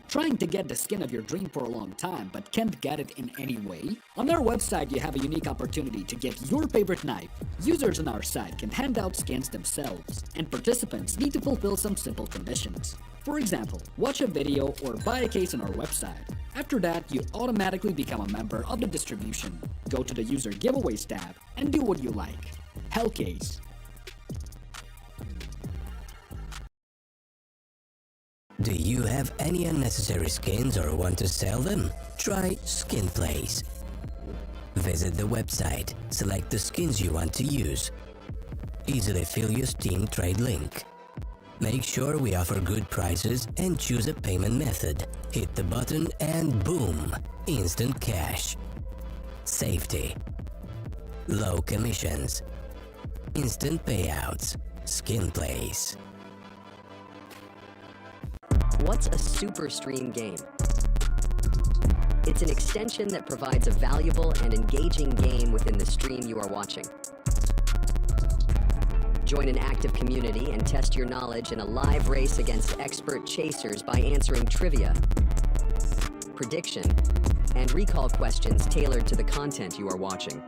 Trying to get the skin of your dream for a long time but can't get it in any way? On our website, you have a unique opportunity to get your favorite knife. Users on our site can hand out skins themselves, and participants need to fulfill some simple conditions. For example, watch a video or buy a case on our website. After that, you automatically become a member of the distribution. Go to the User Giveaways tab and do what you like. Hellcase. Do you have any unnecessary skins or want to sell them? Try SkinPlace. Visit the website, select the skins you want to use. Easily fill your Steam trade link. Make sure we offer good prices and choose a payment method. Hit the button and boom! Instant cash. Safety. Low commissions. Instant payouts. SkinPlace. What's a super stream game? It's an extension that provides a valuable and engaging game within the stream you are watching. Join an active community and test your knowledge in a live race against expert chasers by answering trivia, prediction, and recall questions tailored to the content you are watching.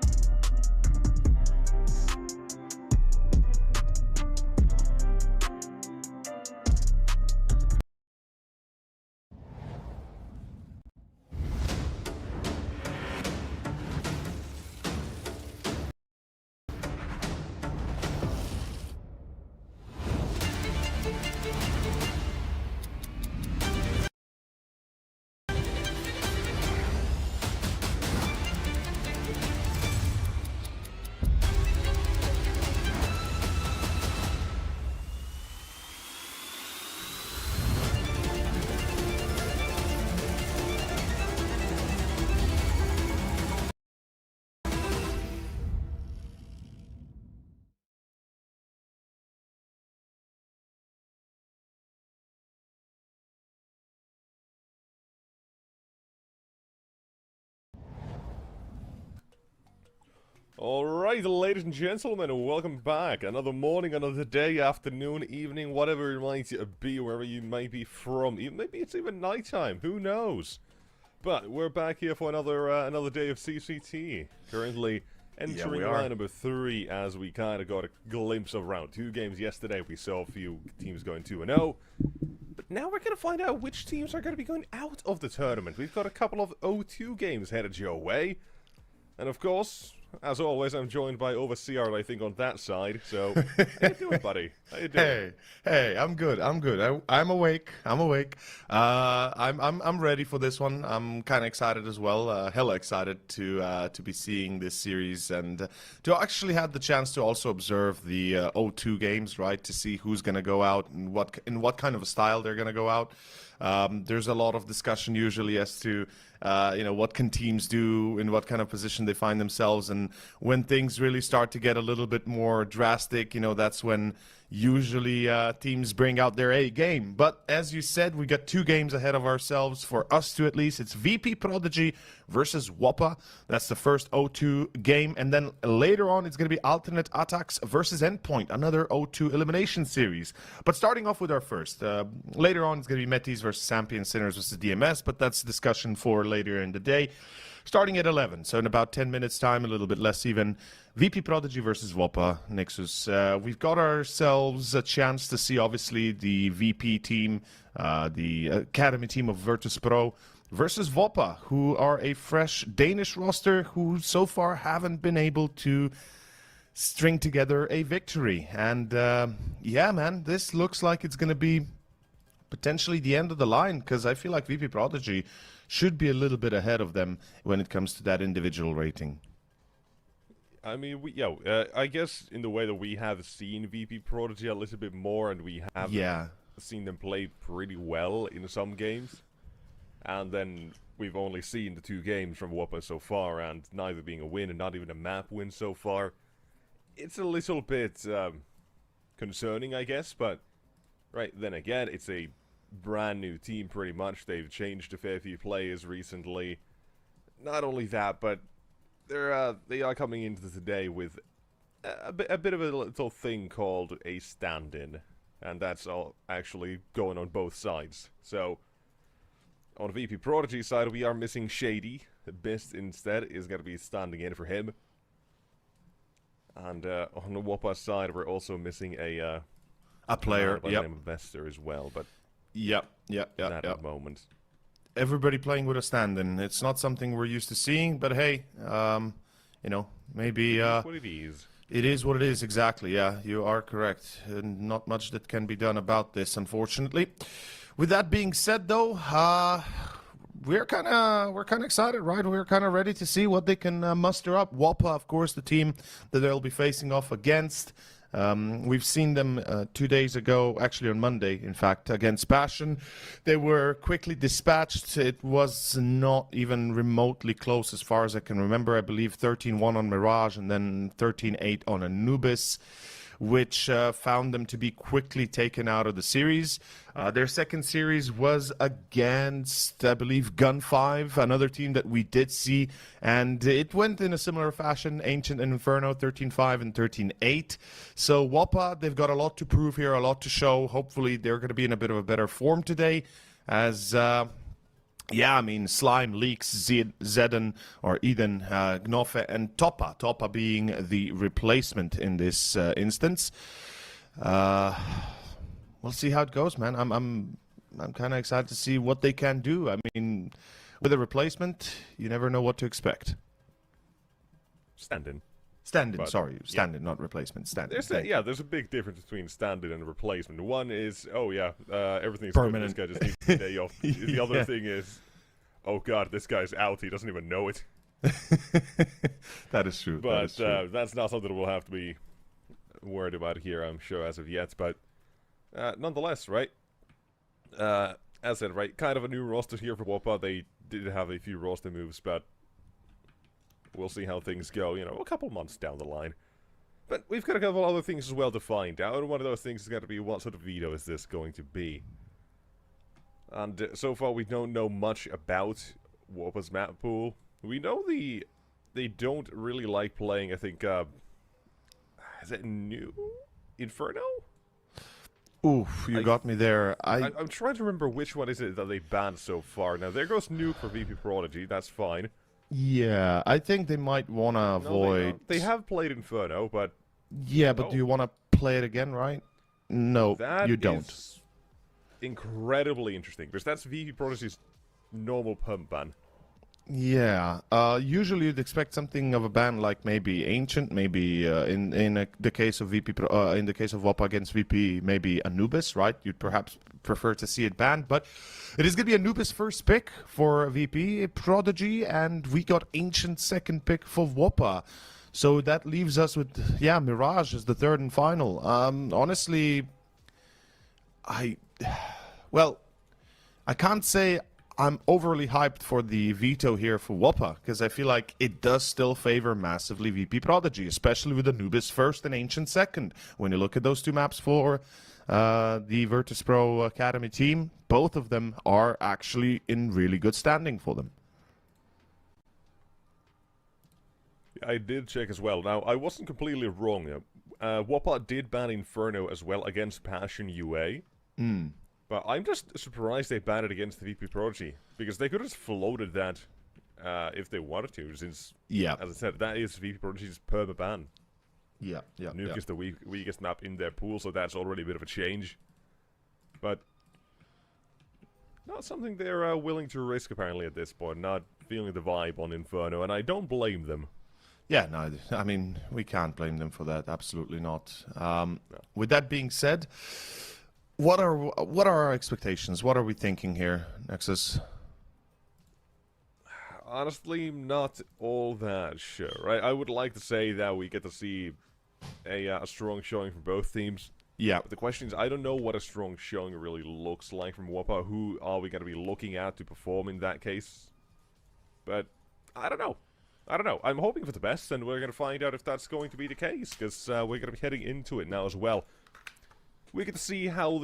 Alright, ladies and gentlemen, welcome back. Another morning, another day, afternoon, evening, whatever it might be, wherever you might be from. Maybe it's even nighttime, who knows? But we're back here for another day of CCT. Currently entering round number 3 as we kind of got a glimpse of round 2 games yesterday. We saw a few teams going 2-0. But now we're going to find out which teams are going to be going out of the tournament. We've got a couple of 0-2 games headed your way. And of course, as always, I'm joined by Overseer, I think, on that side. So, how you doing, buddy? How you doing? Hey, I'm good. I'm awake. I'm ready for this one. I'm kind of excited as well. Hella excited to be seeing this series and to actually have the chance to also observe the 0-2 games, right? To see who's gonna go out and what kind of a style they're gonna go out. There's a lot of discussion usually as to what can teams do, in what kind of position they find themselves, and when things really start to get a little bit more drastic, that's when usually teams bring out their A game. But as you said, we got 2 games ahead of ourselves, for us two at least. It's VP.Prodigy versus Wopa. That's the first 0-2 game. And then later on, it's going to be Alternate Attacks versus Endpoint, another 0-2 elimination series. But starting off with our first. Later on, it's going to be Metis versus Sampi and Sinners versus DMS, but that's discussion for later in the day. Starting at 11, so in about 10 minutes time, a little bit less even, VP.Prodigy versus Wopa, Nexus. We've got ourselves a chance to see, obviously, the VP team, the Academy team of Virtus.Pro, versus Wopa, who are a fresh Danish roster who so far haven't been able to string together a victory. And yeah, man, this looks like it's going to be potentially the end of the line, because I feel like VP.Prodigy should be a little bit ahead of them when it comes to that individual rating. I mean, I guess in the way that we have seen VP.Prodigy a little bit more, and we have seen them play pretty well in some games, and then we've only seen the 2 games from Wopa so far, and neither being a win and not even a map win so far. It's a little bit concerning, I guess, but right then again, it's a brand new team pretty much. They've changed a fair few players recently. Not only that, but they are coming into today with a bit of a little thing called a stand-in, and that's all actually going on both sides. So on the VP.Prodigy side, we are missing Shady. Best instead is going to be standing in for him. And on the Wopa side, we're also missing a player by the name of Vester as well, but at the moment. Everybody playing with a stand-in. It's not something we're used to seeing, but hey, maybe... It's what it is. It is what it is, exactly, yeah. You are correct. Not much that can be done about this, unfortunately. With that being said, though, we're kind of excited, right? We're kind of ready to see what they can muster up. Wopa, of course, the team that they'll be facing off against. We've seen them 2 days ago, actually on Monday, in fact, against Passion. They were quickly dispatched. It was not even remotely close as far as I can remember. I believe 13-1 on Mirage and then 13-8 on Anubis, which found them to be quickly taken out of the series. Their second series was against, I believe, Gun 5, another team that we did see, and it went in a similar fashion, Ancient and Inferno, 13-5 and 13-8. So Wopa, they've got a lot to prove here, a lot to show. Hopefully they're going to be in a bit of a better form today, as... yeah, I mean, Slime, Leaks, Zeden, or Eden, Gnofe, and Toppa. Toppa being the replacement in this instance. We'll see how it goes, man. I'm kind of excited to see what they can do. I mean, with a replacement, you never know what to expect. Stand-in. Stand-in, sorry. Stand-in, not replacement. Stand-in. There's a big difference between stand-in and replacement. One is, everything's permanent. Good. This guy just needs a day off. The other thing is, oh god, this guy's out. He doesn't even know it. That is true. But is true. That's not something we'll have to be worried about here, I'm sure, as of yet. But nonetheless, right? As I said, right, kind of a new roster here for Wopa. They did have a few roster moves, but we'll see how things go, a couple months down the line. But we've got a couple other things as well to find out, and one of those things is going to be what sort of veto is this going to be. And so far we don't know much about Wopa's map pool. We know the they don't really like playing, I think, is it New Inferno? Oof, you got me there. I'm trying to remember which one is it that they banned so far. Now, there goes Nuke for VP.Prodigy, that's fine. Yeah, I think they might want to avoid... They have played Inferno, but... Yeah, but do you want to play it again, right? No, you don't. Is incredibly interesting, because that's VP.Prodigy's normal pump ban. Yeah, usually you'd expect something of a ban like maybe Ancient, maybe the case of in the case of Wopa against VP, maybe Anubis, right? You'd perhaps prefer to see it banned, but it is going to be Anubis first pick for VP.Prodigy, and we got Ancient second pick for Wopa. So that leaves us with, yeah, Mirage as the third and final. Honestly, I can't say I'm overly hyped for the veto here for Wopa, because I feel like it does still favor massively VP.Prodigy, especially with Anubis first and Ancient second. When you look at those two maps for the Virtus.Pro Academy team, both of them are actually in really good standing for them. I did check as well. Now, I wasn't completely wrong. Wopa did ban Inferno as well against Passion UA. But I'm just surprised they banned it against the VP.Prodigy, because they could have floated that if they wanted to, since, as I said, that is VP.Prodigy's perma ban. Nuke is the weakest map in their pool, so that's already a bit of a change. But not something they're willing to risk, apparently, at this point. Not feeling the vibe on Inferno, and I don't blame them. Yeah, no, I mean, we can't blame them for that. Absolutely not. No. With that being said, what are our expectations? What are we thinking here, Nexus? Honestly, not all that sure. Right? I would like to say that we get to see a strong showing from both teams. Yeah. But the question is, I don't know what a strong showing really looks like from Wopa. Who are we going to be looking at to perform in that case? But I don't know. I'm hoping for the best, and we're going to find out if that's going to be the case, because we're going to be heading into it now as well. We get to see how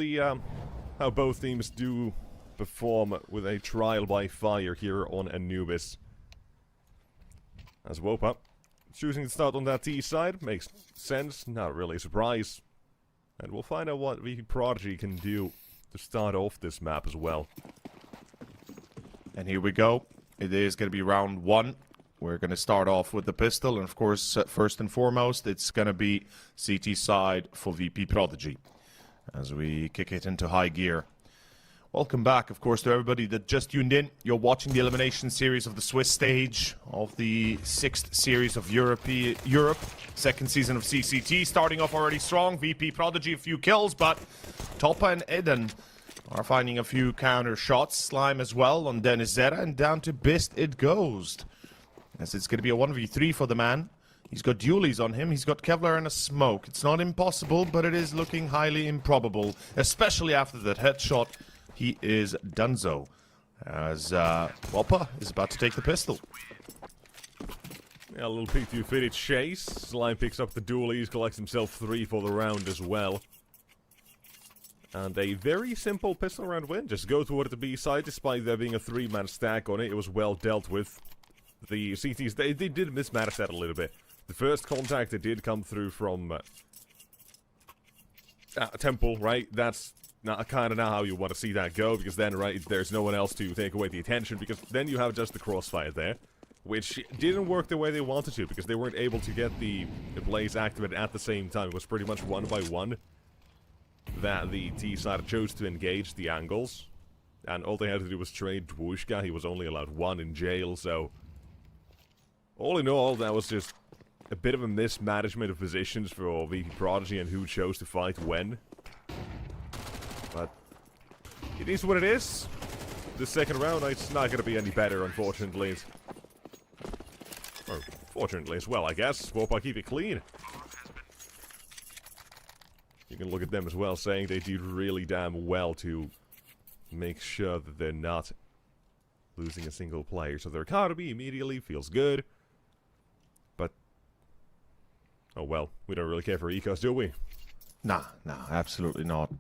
how both teams do perform with a trial by fire here on Anubis. As Wopa choosing to start on that T side makes sense, not really a surprise. And we'll find out what VP.Prodigy can do to start off this map as well. And here we go. It is going to be round one. We're going to start off with the pistol, and of course, first and foremost, it's going to be CT side for VP.Prodigy as we kick it into high gear. Welcome back, of course, to everybody that just tuned in. You're watching the elimination series of the Swiss stage of the 6th series of Europe, second season of CCT, starting off already strong. VP.Prodigy, a few kills, but Toppa and Eden are finding a few counter shots. Slime as well on Dennis Zera, and down to Bist it goes. As it's going to be a 1v3 for the man. He's got dualies on him. He's got Kevlar and a smoke. It's not impossible, but it is looking highly improbable, especially after that headshot. He is donezo, as Wopa is about to take the pistol. Yeah, a little peek to fitted chase. Slime picks up the dualies, collects himself 3 for the round as well. And a very simple pistol round win. Just go toward the B side, despite there being a 3-man stack on it. It was well dealt with. The CTs, they did mismanage that a little bit. The first contact that did come through from Temple, right? That's not kind of not how you want to see that go, because then, right, there's no one else to take away the attention, because then you have just the crossfire there, which didn't work the way they wanted to, because they weren't able to get the blaze activated at the same time. It was pretty much one by one that the T side chose to engage the angles, and all they had to do was trade Dwushka. He was only allowed 1 in jail, so all in all, that was just a bit of a mismanagement of positions for VP.Prodigy and who chose to fight when. But it is what it is. The second round, it's not going to be any better, unfortunately. Or fortunately as well, I guess. Wopa keep it clean. You can look at them as well, saying they did really damn well to make sure that they're not losing a single player. So their economy immediately feels good. But, oh well, we don't really care for ecos, do we? Nah, absolutely not.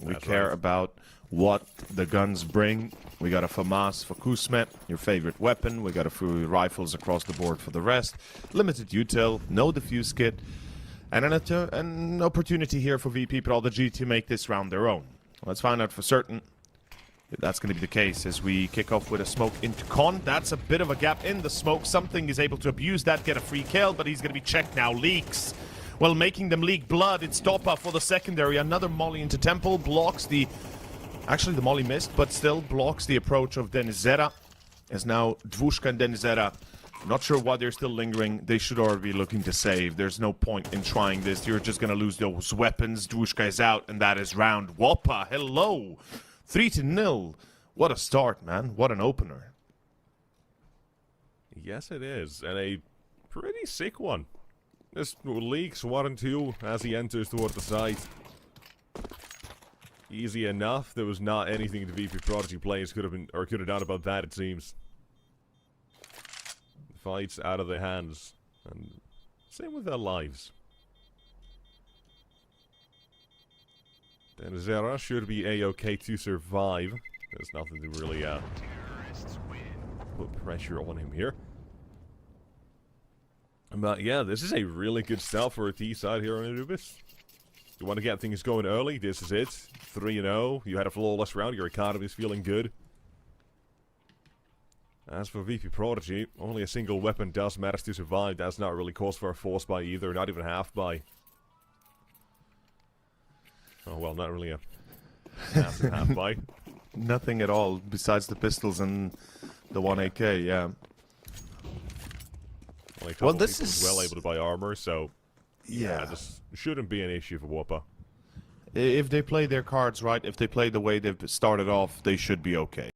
We care about what the guns bring. We got a FAMAS for Kusmet, your favorite weapon. We got a few rifles across the board for the rest. Limited util, no defuse kit, and an opportunity here for VP.Prodigy to make this round their own. Let's find out for certain if that's going to be the case as we kick off with a smoke into Con. That's a bit of a gap in the smoke. Something is able to abuse that, get a free kill, but he's going to be checked now. Leaks. Well, making them leak blood. It's Wopa for the secondary. Another molly into Temple. Blocks the... Actually, the molly missed, but still blocks the approach of Denizera. As now Dvushka and Denizera, not sure why they're still lingering. They should already be looking to save. There's no point in trying this. You're just going to lose those weapons. Dvushka is out, and that is round. Wopa, hello! 3-0. What a start, man. What an opener. Yes, it is. And a pretty sick one. This leaks 1 and 2 as he enters toward the site. Easy enough. There was not anything the VP.Prodigy players could have done about that, it seems. The fight's out of their hands. And same with their lives. Then Zera should be a-okay to survive. There's nothing to really put pressure on him here. But yeah, this is a really good start for a T side here on Anubis. You want to get things going early, this is it. 3-0, you had a flawless round, your economy is feeling good. As for VP.Prodigy, only a single weapon does manage to survive. That's not really cause for a force buy either, not even half buy. Oh well, not really a half buy. Nothing at all besides the pistols and the 1 AK, yeah. Well, this is well able to buy armor, so yeah, this shouldn't be an issue for Wopa. If they play their cards right, if they play the way they've started off, they should be okay.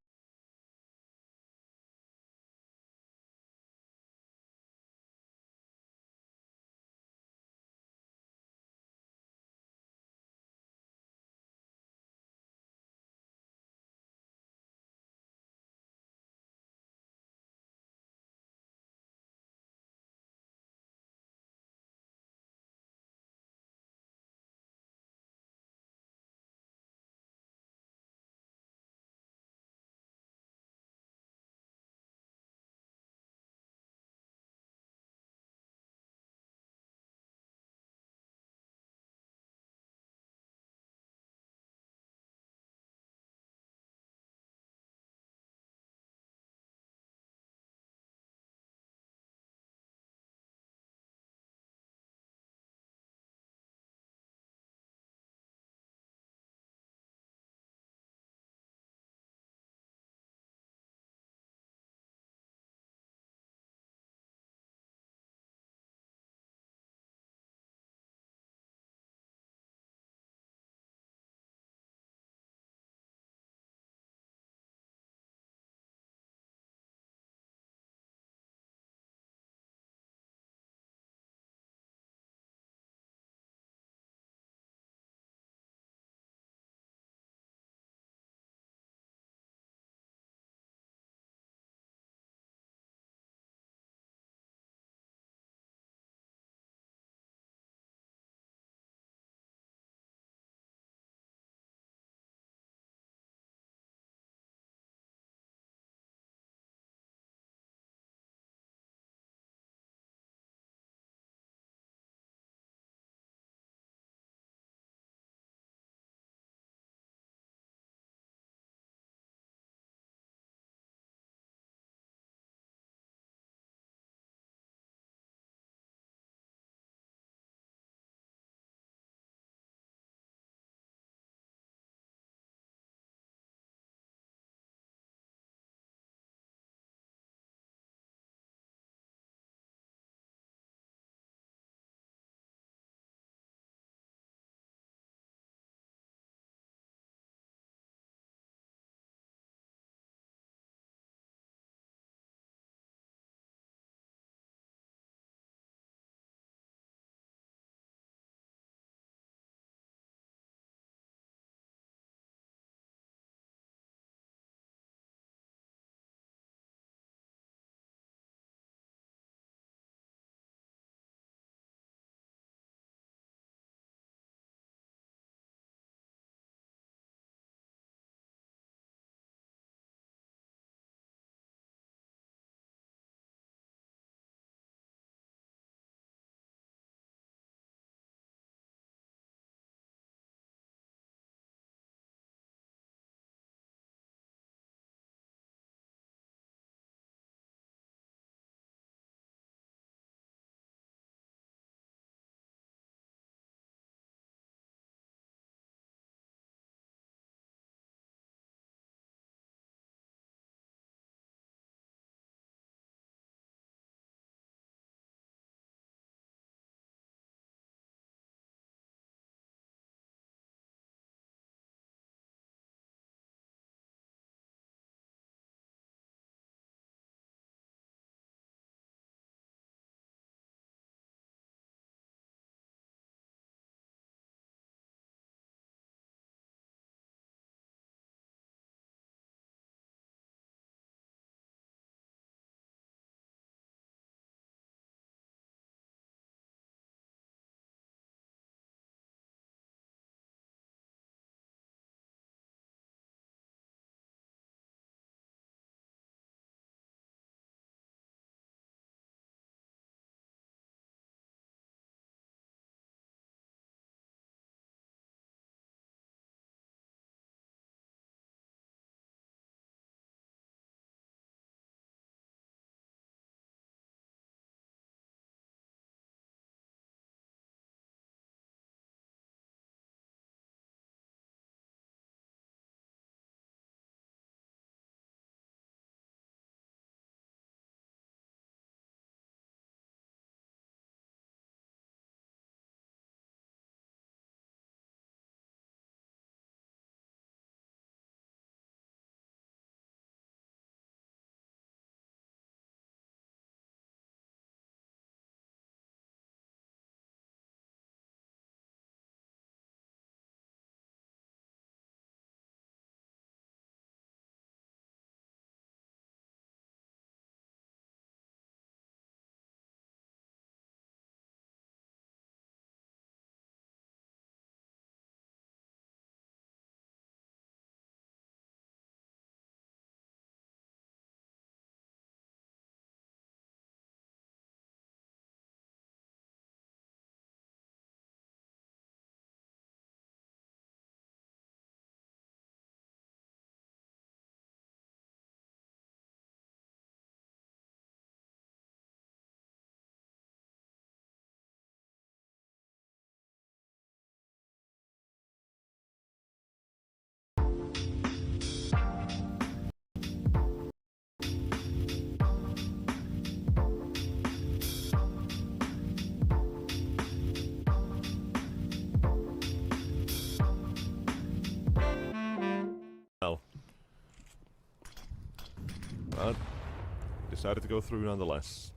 decided to go through nonetheless.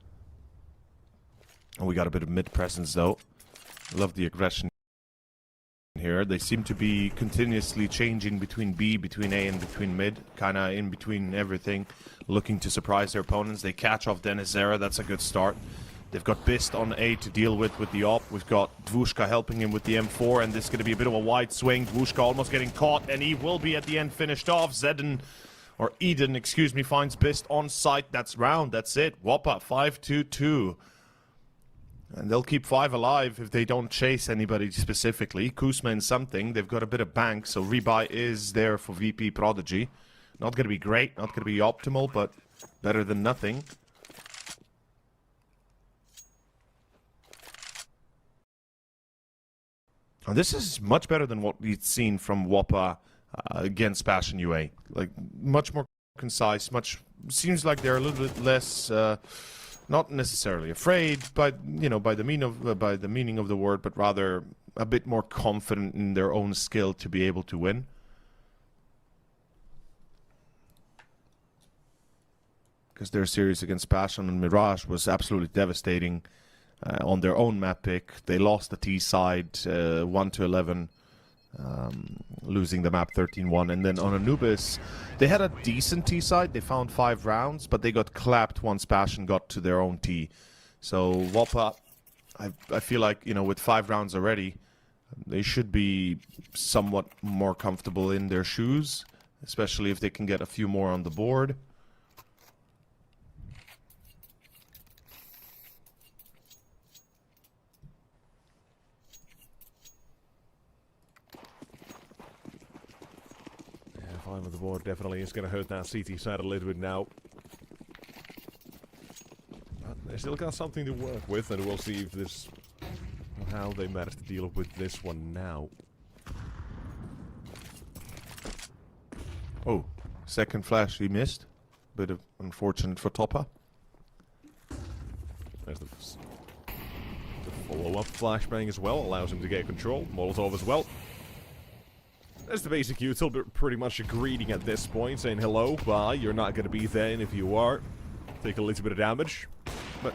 And we got a bit of mid presence though. Love the aggression here. They seem to be continuously changing between B, between A, and between mid. Kind of in between everything. Looking to surprise their opponents. They catch off Denizera. That's a good start. They've got Bist on A to deal with the op. We've got Dvushka helping him with the M4, and this is going to be a bit of a wide swing. Dvushka almost getting caught, and he will be at the end finished off. Eden, excuse me, finds Bist on site. That's round. That's it. Wopa 5-2-2. And they'll keep 5 alive if they don't chase anybody specifically. Kuzma in something. They've got a bit of bank, so rebuy is there for VP.Prodigy. Not going to be great, not going to be optimal, but better than nothing. And this is much better than what we'd seen from Wopa against Bash and UA. Like, much more concise, seems like they're a little bit less, not necessarily afraid, but, you know, by the meaning of the word, but rather a bit more confident in their own skill to be able to win. Because their series against Passion and Mirage was absolutely devastating. On their own map pick, they lost the T side 1-11, losing the map 13-1. And then on Anubis, they had a decent T side. They found 5 rounds, but they got clapped once Passion got to their own T. So Wopa, I feel like, you know, with 5 rounds already, they should be somewhat more comfortable in their shoes, especially if they can get a few more on the board. With the board definitely is going to hurt that CT side a little bit now. But they still got something to work with, and we'll see if this, how they manage to deal with this one now. Oh, second flash he missed. Bit of unfortunate for Topper. There's the follow-up flashbang as well, allows him to get control. Molotov as well. There's the basic util, pretty much greeting at this point, saying hello, bye, you're not gonna be there, and if you are, take a little bit of damage. But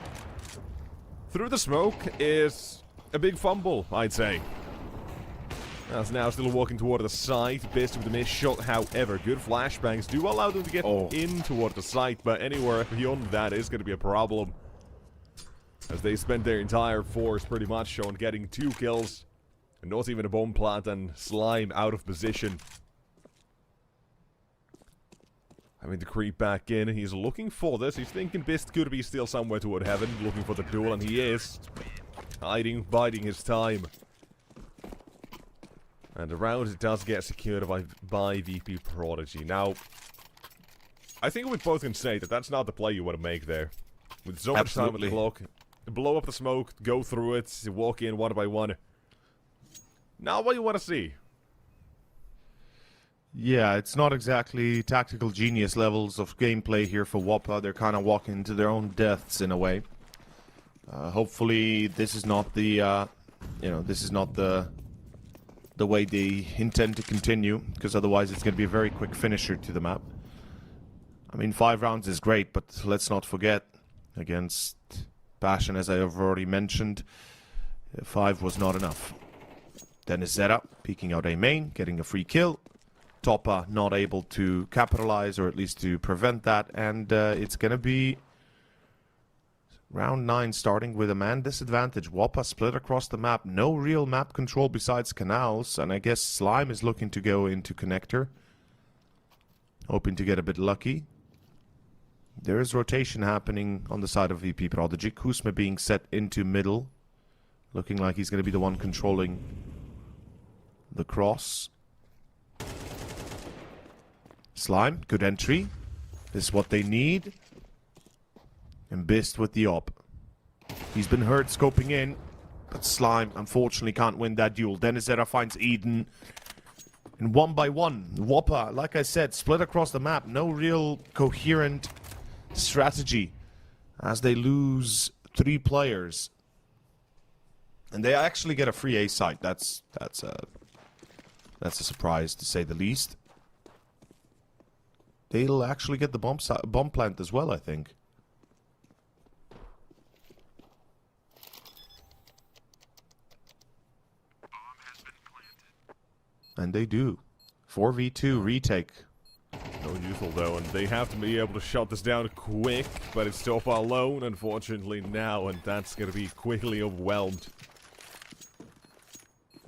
through the smoke is a big fumble, I'd say. As now still walking toward the site, Bist with the missed shot, however, good flashbangs do allow them to get in toward the site, but anywhere beyond that is gonna be a problem. As they spent their entire force pretty much on getting 2 kills. And not even a bomb plant, and Slime out of position. Having to creep back in. He's looking for this. He's thinking Bist could be still somewhere toward heaven, looking for the duel, and he is. Hiding, biding his time. And the round does get secured by VP.Prodigy. Now, I think we both can say that that's not the play you want to make there. With so much time on the clock. Blow up the smoke, go through it, walk in one by one. Not what you want to see. Yeah, it's not exactly tactical genius levels of gameplay here for Wopa. They're kind of walking into their own deaths in a way. Hopefully, this is not the, this is not the way they intend to continue, because otherwise it's going to be a very quick finisher to the map. I mean, 5 rounds is great, but let's not forget, against Passion, as I have already mentioned, 5 was not enough. Denizera peeking out A main, getting a free kill. Toppa not able to capitalize, or at least to prevent that, and it's going to be round 9 starting with a man disadvantage. Wopa split across the map, no real map control besides canals, and I guess Slime is looking to go into connector, hoping to get a bit lucky. There is rotation happening on the side of VP.Prodigy. Kuzma being set into middle, looking like he's going to be the one controlling the cross. Slime, good entry. This is what they need. And Bist with the op. He's been hurt scoping in, but Slime unfortunately can't win that duel. Denizera finds Eden. And 1 by 1, Wopa, like I said, split across the map. No real coherent strategy as they lose 3 players. And they actually get a free A site. That's a surprise, to say the least. They'll actually get the bomb plant as well, I think. And they do. 4v2 retake. No useful though, and they have to be able to shut this down quick, but it's Topa alone, unfortunately, now, and that's gonna be quickly overwhelmed.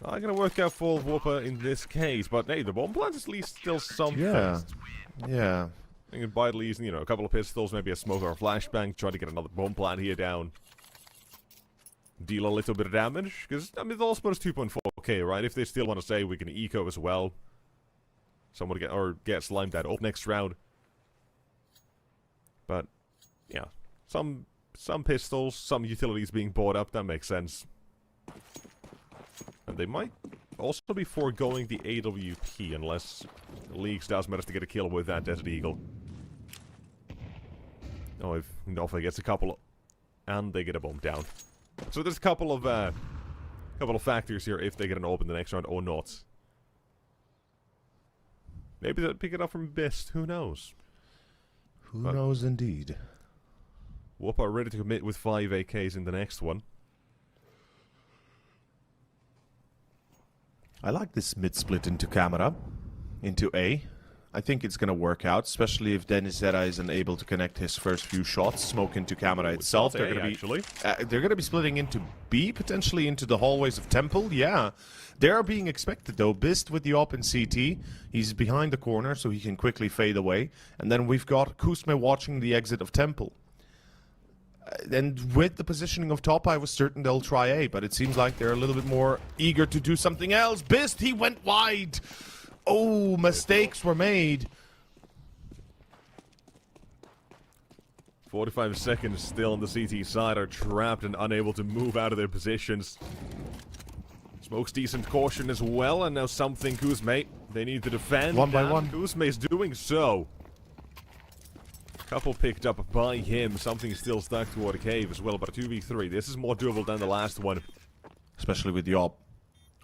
Not gonna work out for Wopa in this case, but hey, the bomb plant is at least still something. Yeah. You can buy at least, you know, a couple of pistols, maybe a smoke or a flashbang, try to get another bomb plant here down. Deal a little bit of damage, because, I mean, the Allspot is 2.4k, right? If they still want to say we can eco as well. Someone get slimed that up next round. But, yeah. Some pistols, some utilities being bought up, that makes sense. And they might also be foregoing the AWP, unless Leaks does manage to get a kill with that Desert Eagle. Oh, if Nova gets a couple, and they get a bomb down. So there's a couple of factors here if they get an AWP in the next round or not. Maybe they'll pick it up from Best, who knows? Who knows indeed. Wopa ready to commit with 5 AKs in the next one. I like this mid-split into camera, into A. I think it's going to work out, especially if Denizera isn't able to connect his first few shots. Smoke into camera itself. They're going to be splitting into B, potentially into the hallways of Temple. Yeah, they are being expected though. Bist with the op in CT. He's behind the corner, so he can quickly fade away. And then we've got Kuzme watching the exit of Temple. And with the positioning of top, I was certain they'll try A, but it seems like they're a little bit more eager to do something else. Bist, he went wide. Oh, mistakes were made. 45 seconds still on the CT side, are trapped and unable to move out of their positions. Smoke's decent caution as well, and now something Kuzme, they need to defend. One by one. Kuzme's doing so. Couple picked up by him, something still stuck toward a cave as well, but a 2v3. This is more doable than the last one. Especially with the op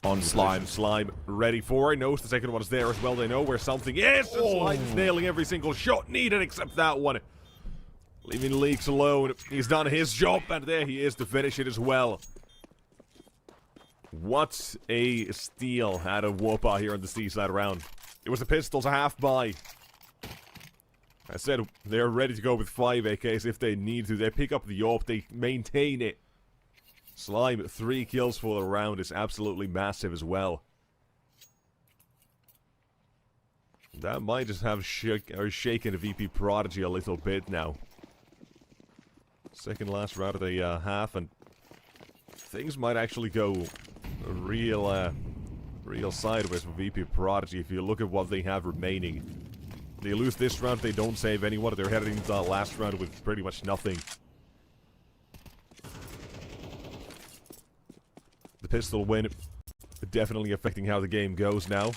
on Slime. Slime ready for it, knows the second one is there as well. They know where something is, and Slime's nailing every single shot needed except that one. Leaving Leaks alone. He's done his job, and there he is to finish it as well. What a steal out of Wopa here in the seaside round. It was the pistols a half buy. I said they're ready to go with 5 AKs if they need to. They pick up the AWP, they maintain it. Slime, 3 kills for the round is absolutely massive as well. That might just have shaken VP.Prodigy a little bit now. Second last round of the half, and things might actually go real sideways for VP.Prodigy if you look at what they have remaining. They lose this round, they don't save anyone. They're heading into the last round with pretty much nothing. The pistol win definitely affecting how the game goes now.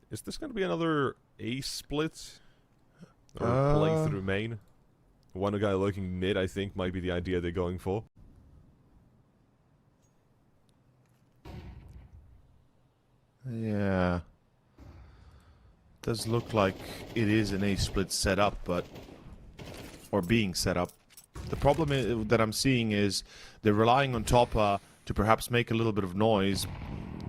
Is this going to be another A split? Or playthrough main? One guy looking mid, I think, might be the idea they're going for. Yeah. Does look like it is an A-split setup, but... or being set up. The problem that I'm seeing is they're relying on Topa to perhaps make a little bit of noise,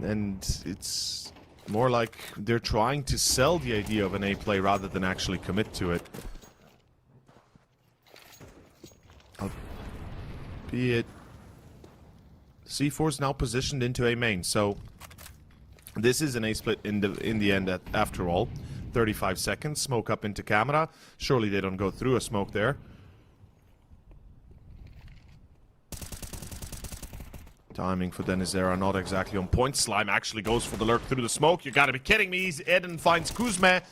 and it's more like they're trying to sell the idea of an A-play rather than actually commit to it. Albeit... C4 is now positioned into A main, so... this is an A-split in the end after all. 35 seconds, smoke up into camera. Surely they don't go through a smoke there. Timing for Denizera not exactly on point. Slime actually goes for the lurk through the smoke. You gotta be kidding me. Eden finds Kuzme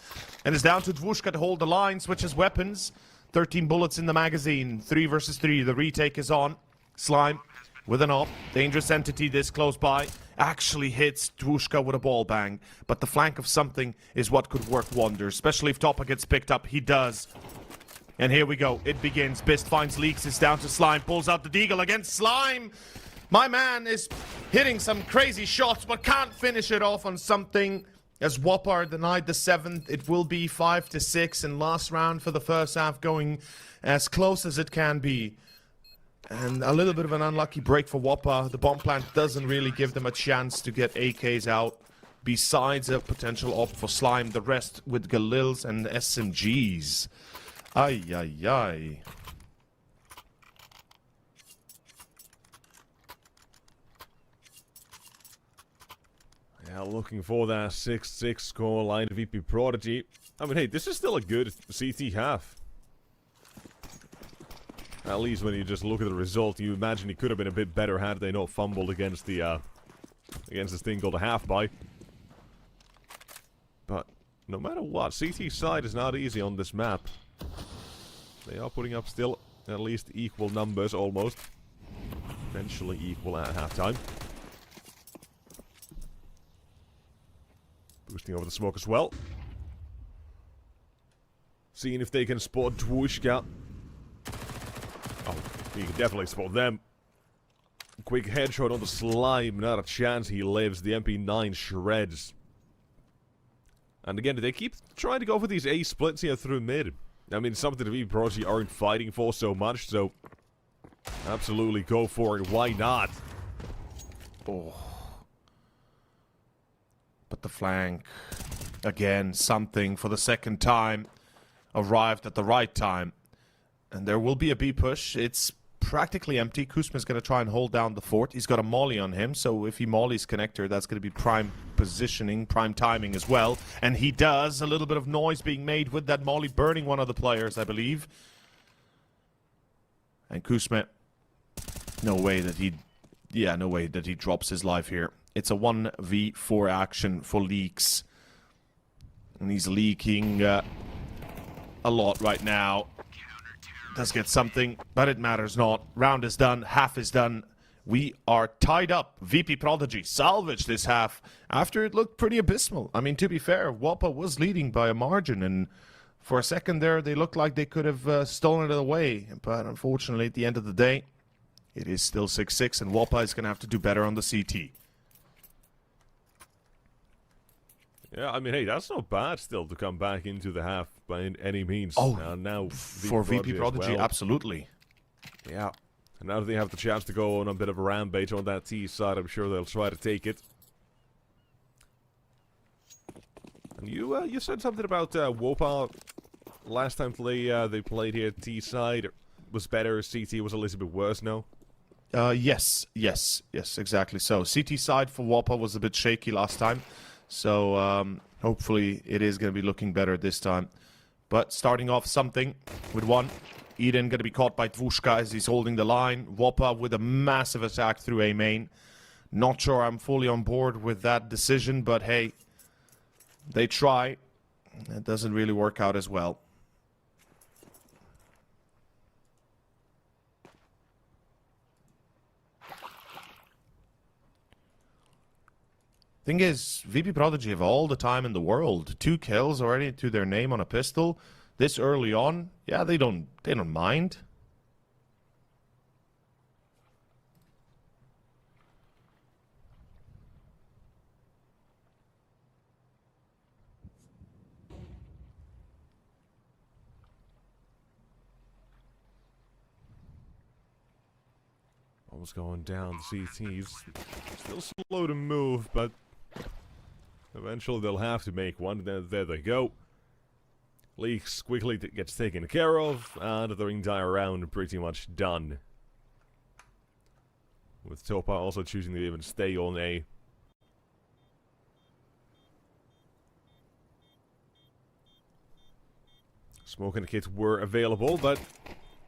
and is down to Dvushka to hold the line. Switches weapons. 13 bullets in the magazine. 3 versus 3. The retake is on. Slime with an op. Dangerous entity this close by. Actually hits Dvushka with a ball bang. But the flank of something is what could work wonders. Especially if Topa gets picked up. He does. And here we go. It begins. Bist finds Leaks. It's down to Slime. Pulls out the deagle against Slime. My man is hitting some crazy shots, but can't finish it off on something. As Wopa are denied the 7th, it will be 5-6 in last round for the first half, going as close as it can be. And a little bit of an unlucky break for Wopa. The bomb plant doesn't really give them a chance to get AKs out. Besides a potential op for Slime, the rest with Galils and SMGs. Ay, ay, ay. Yeah, looking for that 6-6 score line of VP.Prodigy. I mean, hey, this is still a good CT half. At least when you just look at the result, you imagine it could have been a bit better had they not fumbled against the against this thing called a half-buy. But no matter what, CT side is not easy on this map. They are putting up still at least equal numbers, almost. Eventually equal at halftime. Boosting over the smoke as well. Seeing if they can spot Dwushka. Oh, he can definitely spot them. Quick headshot on the Slime, not a chance he lives. The MP9 shreds. And again, they keep trying to go for these A splits here through mid. I mean, something the VP.Prodigy aren't fighting for so much, so absolutely go for it. Why not? Oh. But the flank, again, something for the second time, arrived at the right time. And there will be a B push. It's practically empty. Kuzma's going to try and hold down the fort. He's got a molly on him, so if he mollies connector, that's going to be prime positioning, prime timing as well. And he does. A little bit of noise being made with that molly, burning one of the players, I believe. And Kuzma, no way that he drops his life here. It's a 1v4 action for Leaks. And he's leaking a lot right now. Does get something, but it matters not. Round is done, half is done. We are tied up. VP.Prodigy salvaged this half after it looked pretty abysmal. I mean, to be fair, Wopa was leading by a margin, and for a second there, they looked like they could have stolen it away. But unfortunately, at the end of the day, it is still 6-6, and Wopa is going to have to do better on the CT. Yeah, I mean, hey, that's not bad still to come back into the half by any means. Oh, now for VP.Prodigy, absolutely. Yeah. And now that they have the chance to go on a bit of a rampage on that T side, I'm sure they'll try to take it. And you said something about Wopa last time they played here. T side was better, CT was a little bit worse now. Yes, exactly. So CT side for Wopa was a bit shaky last time. So hopefully it is going to be looking better this time. But starting off something with one. Eden going to be caught by Dwushka as he's holding the line. Wopa with a massive attack through A main. Not sure I'm fully on board with that decision, but hey, they try. It doesn't really work out as well. Thing is, VP.Prodigy have all the time in the world. 2 kills already to their name on a pistol. This early on, yeah, they don't mind. Almost going down. The CT's still slow to move, but eventually they'll have to make one. There they go. Leaks quickly gets taken care of, and the entire round pretty much done. With Topa also choosing to even stay on A. Smoke and the kits were available, but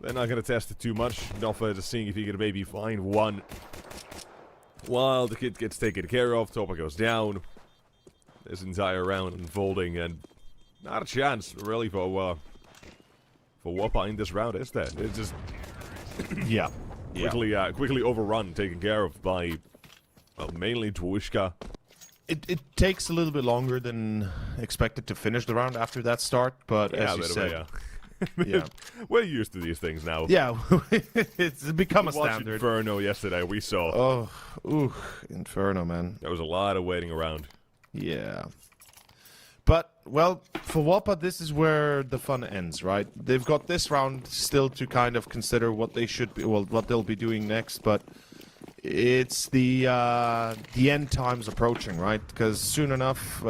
they're not going to test it too much. Noffa just seeing if he can maybe find one. While the kid gets taken care of, Topa goes down. This entire round unfolding, and not a chance, really, for Wopa in this round, is there? It's just quickly overrun, taken care of by, well, mainly Dwushka. It takes a little bit longer than expected to finish the round after that start, but yeah, as you said, yeah. We're used to these things now. Yeah, it's become a standard. Inferno yesterday, we saw. Oh, ooh, Inferno, man. There was a lot of waiting around. Yeah. But Well, for Wopa, this is where the fun ends, right? They've got this round still to kind of consider what they should be, well, what they'll be doing next, but it's the end times approaching, right? Because soon enough,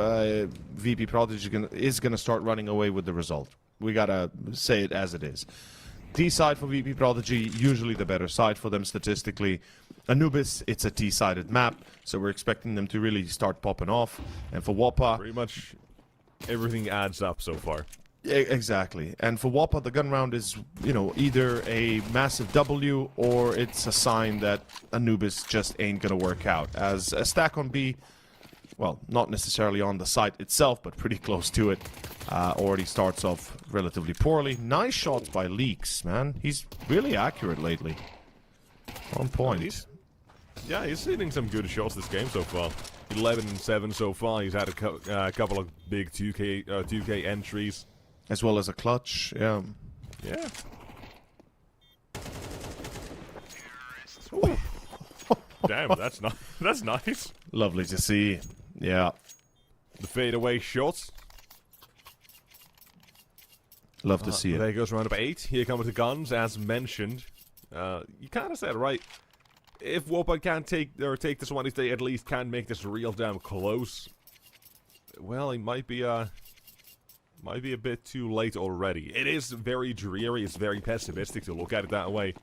VP.Prodigy is gonna start running away with the result. We gotta say it as it is. D side for VP.Prodigy, usually the better side for them statistically. Anubis, it's a T-sided map, so we're expecting them to really start popping off. And for Wopa, pretty much everything adds up so far. Exactly. And for Wopa, the gun round is, you know, either a massive W or it's a sign that Anubis just ain't gonna work out. As a stack on B, well, not necessarily on the site itself, but pretty close to it, already starts off relatively poorly. Nice shots by Leaks, man. He's really accurate lately. On point. Yeah, he's hitting some good shots this game so far. 11 and 7 so far. He's had a couple of big 2K entries. As well as a clutch, yeah. Yeah. Damn, that's nice. Lovely to see. Yeah. The fadeaway shots. Love to see it. There goes round of 8. Here comes the guns, as mentioned. You kind of said it right. If Wopa can't take this one, if they at least can make this real damn close, well, it might be a bit too late already. It is very dreary. It's very pessimistic to look at it that way.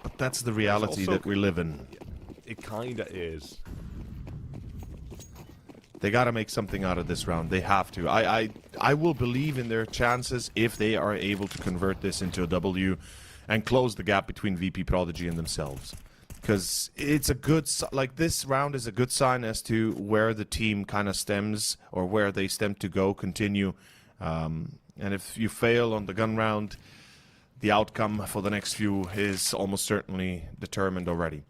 But that's the reality that we live in. It kinda is. They gotta make something out of this round. They have to. I will believe in their chances if they are able to convert this into a W and close the gap between VP.Prodigy and themselves. Because it's a good, like, this round is a good sign as to where the team kind of stems, or where they stem to go, continue. And if you fail on the gun round, the outcome for the next few is almost certainly determined already.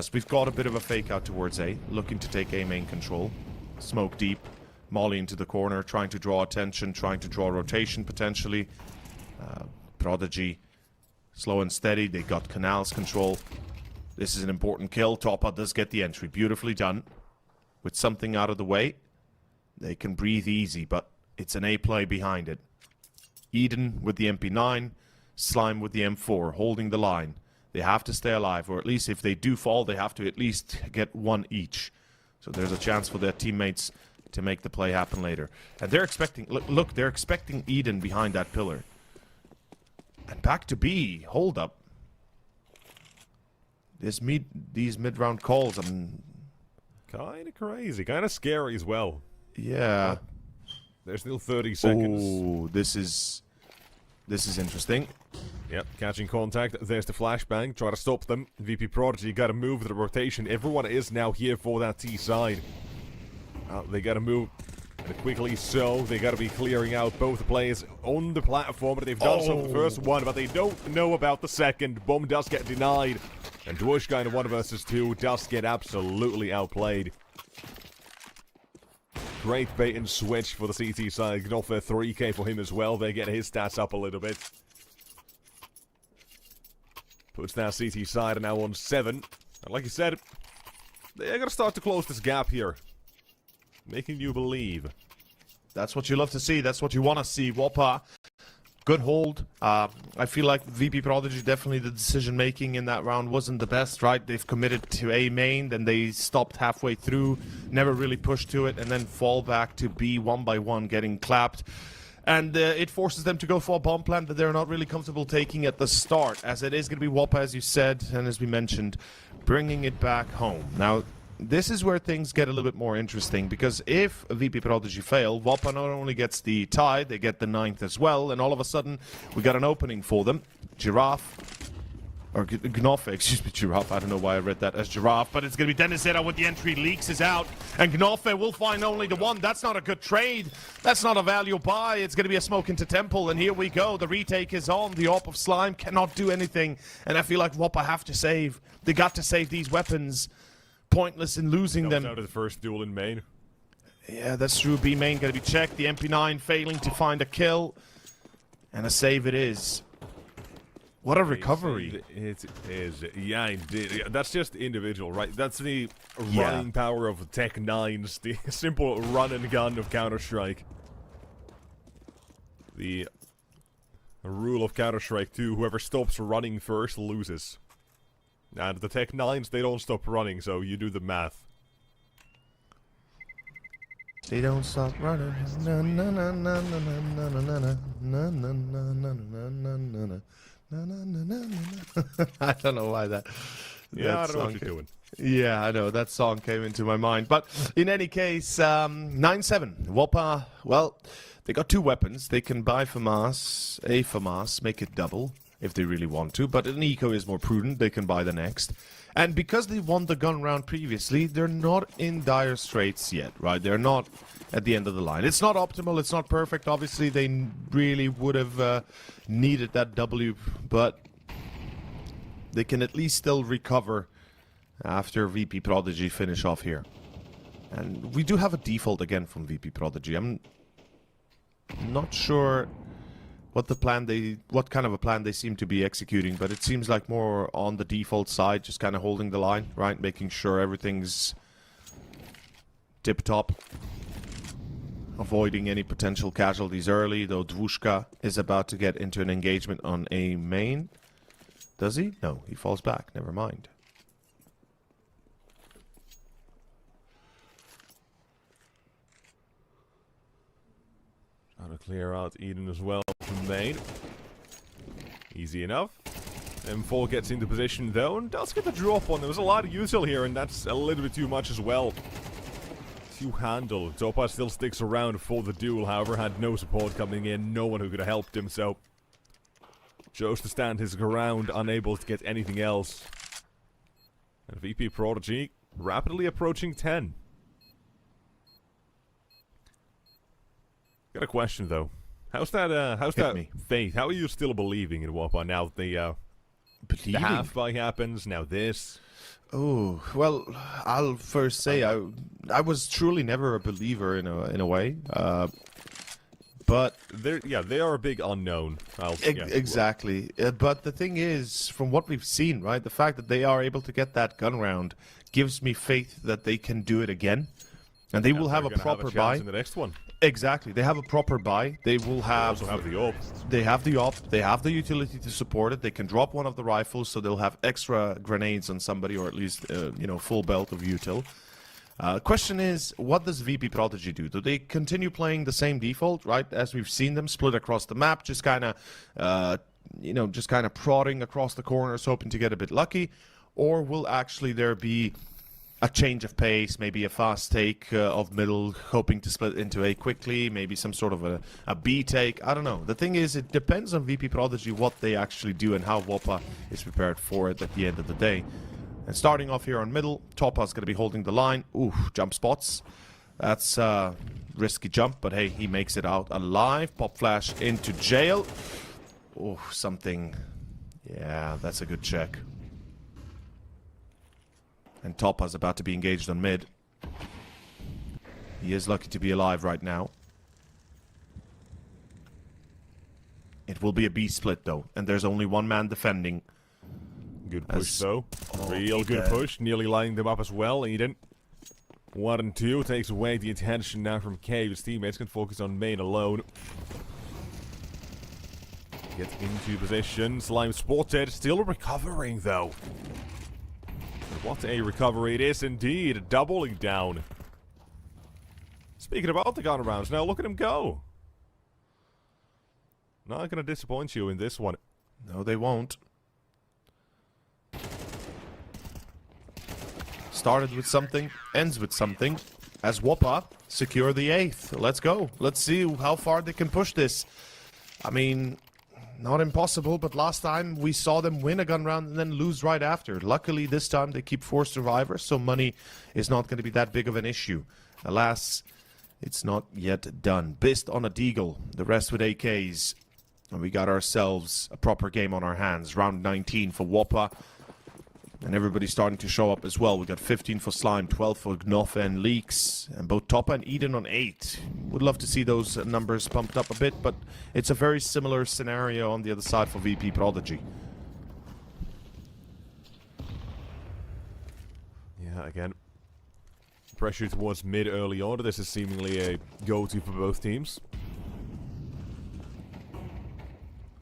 So we've got a bit of a fake out towards A, looking to take A main control. Smoke deep, Molly into the corner, trying to draw attention, trying to draw rotation potentially. Prodigy, slow and steady, they got Canals control. This is an important kill. Topa does get the entry. Beautifully done. With something out of the way, they can breathe easy, but it's an A play behind it. Eden with the MP9, Slime with the M4, holding the line. They have to stay alive, or at least if they do fall, they have to at least get one each. So there's a chance for their teammates to make the play happen later. And they're expecting, look, they're expecting Eden behind that pillar. And back to B, hold up. These mid-round calls, I'm kind of crazy, kind of scary as well. Yeah. There's still 30 seconds. Oh, this is interesting. Yep, catching contact. There's the flashbang. Try to stop them. VP.Prodigy got to move the rotation. Everyone is now here for that T side. They got to move quickly, so they got to be clearing out both the players on the platform. But they've done so for the first one, but they don't know about the second. Bomb does get denied. And Dwushka in a 1 versus 2 does get absolutely outplayed. Great bait and switch for the CT side. Gnoffer 3k for him as well. They're getting his stats up a little bit. Puts that CT side now on 7. And like you said, they're going to start to close this gap here. Making you believe. That's what you love to see. That's what you want to see. Wopa, good hold. I feel like VP.Prodigy, definitely the decision-making in that round wasn't the best, right? They've committed to A main, then they stopped halfway through, never really pushed to it, and then fall back to B one by one, getting clapped. And it forces them to go for a bomb plant that they're not really comfortable taking at the start, as it is going to be Wopa, as you said, and as we mentioned, bringing it back home. Now, this is where things get a little bit more interesting, because if VP.Prodigy fail, Wopa not only gets the tie, they get the 9th as well, and all of a sudden, we got an opening for them. Giraffe, or Gnoffe, excuse me, Giraffe, I don't know why I read that as Giraffe, but it's going to be Denisera with the entry, Leaks is out, and Gnoffe will find only the 1. That's not a good trade. That's not a value buy. It's going to be a smoke into Temple, and here we go. The retake is on. The AWP of Slime cannot do anything, and I feel like Wopa have to save. They got to save these weapons. Pointless in losing them. Out of the first duel in main. Yeah, that's true. B main going to be checked. The MP9 failing to find a kill. And a save it is. What a recovery. It is. Yeah, indeed. That's just individual, right? That's the running power of Tech 9's, the simple run and gun of Counter-Strike. The rule of Counter-Strike 2, whoever stops running first loses. And the Tech 9s, they don't stop running, so you do the math. They don't stop running. Na na na na na na na na na na na na na na na. I don't know why that. Yeah, I don't know what you're doing. Yeah, I know, that song came into my mind. But in any case, 9-7. Wopa, well, they got 2 weapons. They can buy FAMAS, a FAMAS, make it double if they really want to. But an eco is more prudent. They can buy the next. And because they won the gun round previously, they're not in dire straits yet, right? They're not at the end of the line. It's not optimal. It's not perfect. Obviously, they really would have needed that W. But they can at least still recover after VP.Prodigy finish off here. And we do have a default again from VP.Prodigy. I'm not sure what kind of a plan they seem to be executing, but it seems like more on the default side, just kind of holding the line, right? Making sure everything's tip-top. Avoiding any potential casualties early, though Dvushka is about to get into an engagement on a main. Does he? No, he falls back. Never mind. Trying to clear out Eden as well from main. Easy enough. M4 gets into position though, and does get the drop on. There was a lot of util here, and that's a little bit too much as well to handle. Topaz still sticks around for the duel, however, had no support coming in, no one who could have helped him, so chose to stand his ground, unable to get anything else. And VP.Prodigy rapidly approaching 10. Got a question though. How's that me. faith? How are you still believing in Wopa now? The half buy happens, now this. Oh, well, I'll first say I was truly never a believer in a way. But they are a big unknown. Exactly. But the thing is, from what we've seen, right, the fact that they are able to get that gun round gives me faith that they can do it again. And they will have a proper buy in the next one. Exactly. They have a proper buy. They will have. They also have the op. They have the op. They have the utility to support it. They can drop one of the rifles, so they'll have extra grenades on somebody, or at least full belt of util. Question is, what does VP.Prodigy do? Do they continue playing the same default, right? As we've seen them split across the map, just kind of, prodding across the corners, hoping to get a bit lucky, or will actually there be a change of pace, maybe a fast take of middle, hoping to split into A quickly, maybe some sort of a B take. I don't know. The thing is, it depends on VP.Prodigy what they actually do and how Wopa is prepared for it at the end of the day. And starting off here on middle, Topa's going to be holding the line. Ooh, jump spots. That's a risky jump, but hey, he makes it out alive. Pop flash into jail. Oh, something. Yeah, that's a good check. And Topa's about to be engaged on mid. He is lucky to be alive right now. It will be a B split though, and there's only one man defending. Good push though. Real good push, nearly lining them up as well. Eden. 1 and 2 takes away the attention now from K. His teammates can focus on main alone. Gets into position. Slime spotted. Still recovering though. What a recovery it is indeed, doubling down. Speaking about the gun rounds, now look at him go. Not gonna disappoint you in this one. No, they won't. Started with something, ends with something. As Wopa secure the 8th. Let's go. Let's see how far they can push this. I mean, not impossible, but last time we saw them win a gun round and then lose right after. Luckily, this time they keep 4 survivors, so money is not going to be that big of an issue. Alas, it's not yet done. Bist on a Deagle, the rest with AKs. And we got ourselves a proper game on our hands. Round 19 for Wopa. And everybody's starting to show up as well. We got 15 for Slime, 12 for Gnoff and Leaks, and both Topa and Eden on 8. Would love to see those numbers pumped up a bit, but it's a very similar scenario on the other side for VP.Prodigy. Yeah, again, pressure towards mid early on. This is seemingly a go-to for both teams.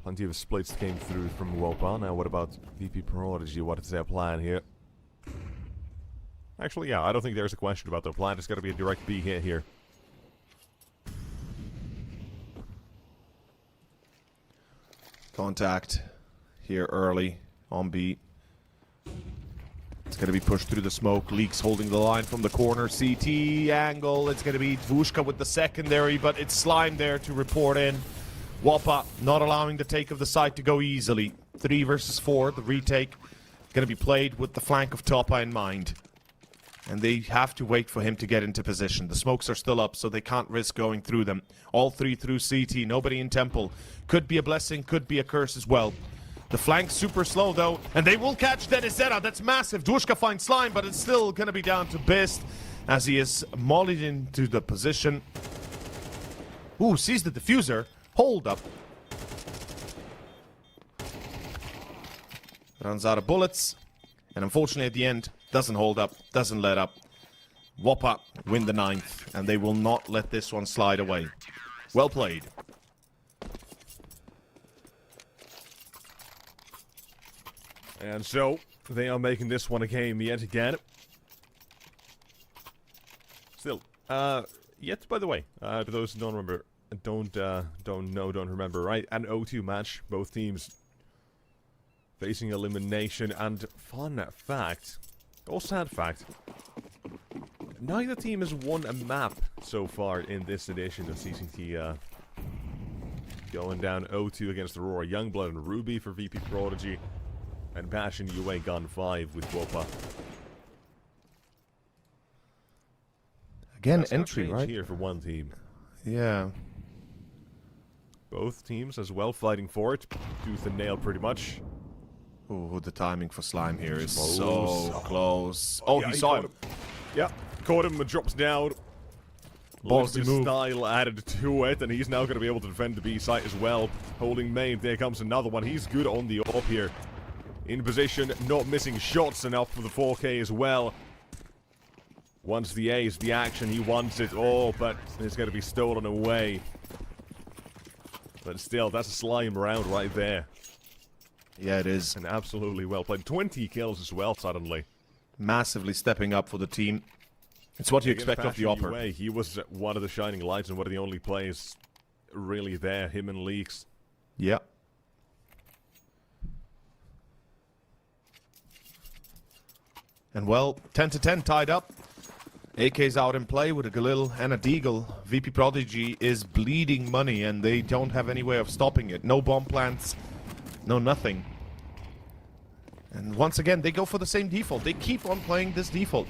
Plenty of splits came through from Wopa. Now what about VP.Prodigy? What is their plan here? Actually, yeah, I don't think there's a question about their plan. It's got to be a direct B hit here. Contact here early on B. It's going to be pushed through the smoke. Leaks holding the line from the corner. CT angle. It's going to be Dvushka with the secondary, but it's Slime there to report in. Wopa not allowing the take of the site to go easily. 3 versus 4. The retake going to be played with the flank of Topa in mind. And they have to wait for him to get into position. The smokes are still up, so they can't risk going through them. All 3 through CT. Nobody in Temple. Could be a blessing, could be a curse as well. The flank's super slow, though, and they will catch Denisera. That's massive. Dvushka finds Slime, but it's still going to be down to Bist as he is mollied into the position. Ooh, sees the diffuser. Hold up. Runs out of bullets. And unfortunately, at the end, doesn't hold up, doesn't let up. Wopa win the 9th, and they will not let this one slide away. Well played. And so, they are making this one a game yet again. Still, yet, by the way, to those who don't remember, don't remember, right? An O2 match, both teams facing elimination, and fun fact, or sad fact, neither team has won a map so far in this edition of CCT, going down 0-2 against Aurora Youngblood and Ruby for VP.Prodigy, and Passion UA Gun 5 with Wopa. Again, That's entry, right? Here for one team. Yeah. Both teams as well fighting for it. Tooth and nail pretty much. Ooh, the timing for Slime here is so close. Oh, yeah, he saw him. Yeah, caught him and drops down. Ballsy move. Style added to it, and he's now going to be able to defend the B site as well. Holding main, there comes another one. He's good on the up here. In position, not missing shots, and up for the 4K as well. Wants the ace, the action, he wants it all, but it's going to be stolen away. But still, that's a Slime round right there. Yeah, it is. And absolutely well played. 20 kills as well, suddenly. Massively stepping up for the team. It's what you expect of the upper. UA, he was one of the shining lights and one of the only players really there, him and Leaks. Yeah. And well, 10-10 tied up. AK's out in play with a Galil and a Deagle. VP.Prodigy is bleeding money and they don't have any way of stopping it. No bomb plants, no nothing. And once again, they go for the same default. They keep on playing this default.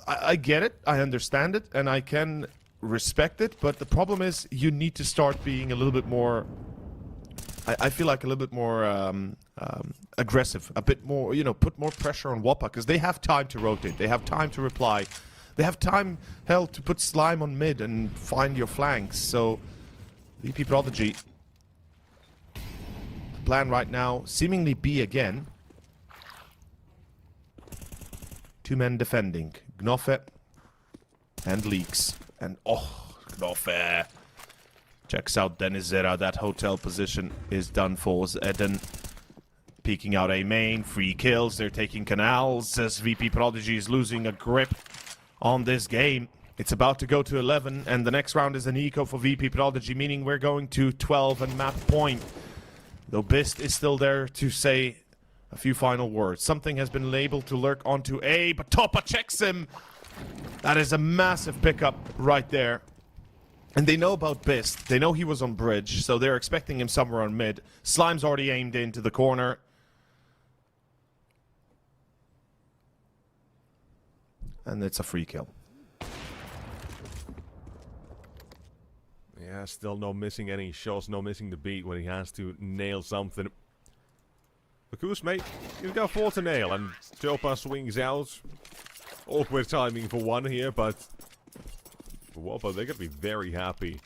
I get it, I understand it, and I can respect it, but the problem is you need to start being a little bit more... I feel like a little bit more aggressive, a bit more, you know, put more pressure on Wopa, because they have time to rotate, they have time to reply, they have time, hell, to put Slime on mid and find your flanks. So, VP.Prodigy, the plan right now, seemingly B again. 2 men defending, Gnoffe and Leaks, and oh, Gnoffe checks out Denisera. That hotel position is done for. Eden peeking out A main. Free kills. They're taking canals as VP.Prodigy is losing a grip on this game. It's about to go to 11, and the next round is an eco for VP.Prodigy, meaning we're going to 12 and map point. Though Bist is still there to say a few final words. Something has been labeled to lurk onto A, but Topa checks him. That is a massive pickup right there. And they know about Bist. They know he was on bridge, so they're expecting him somewhere on mid. Slime's already aimed into the corner. And it's a free kill. Yeah, still no missing any shots, no missing the beat when he has to nail something. Bakus, mate, he's got 4 to nail, and Topa swings out. Awkward timing for one here, but for Wopa, they're going to be very happy.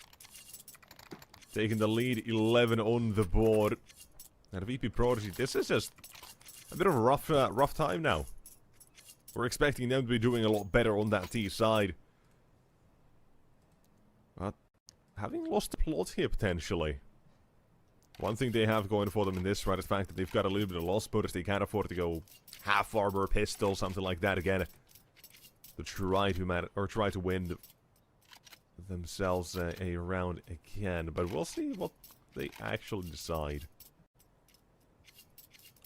Taking the lead, 11 on the board. And VP.Prodigy, this is just a bit of a rough time now. We're expecting them to be doing a lot better on that T side. But having lost the plot here, potentially. One thing they have going for them in this, right, is the fact that they've got a little bit of loss bonus. They can't afford to go half armor, pistol, something like that again. To try to win themselves a round again. But we'll see what they actually decide.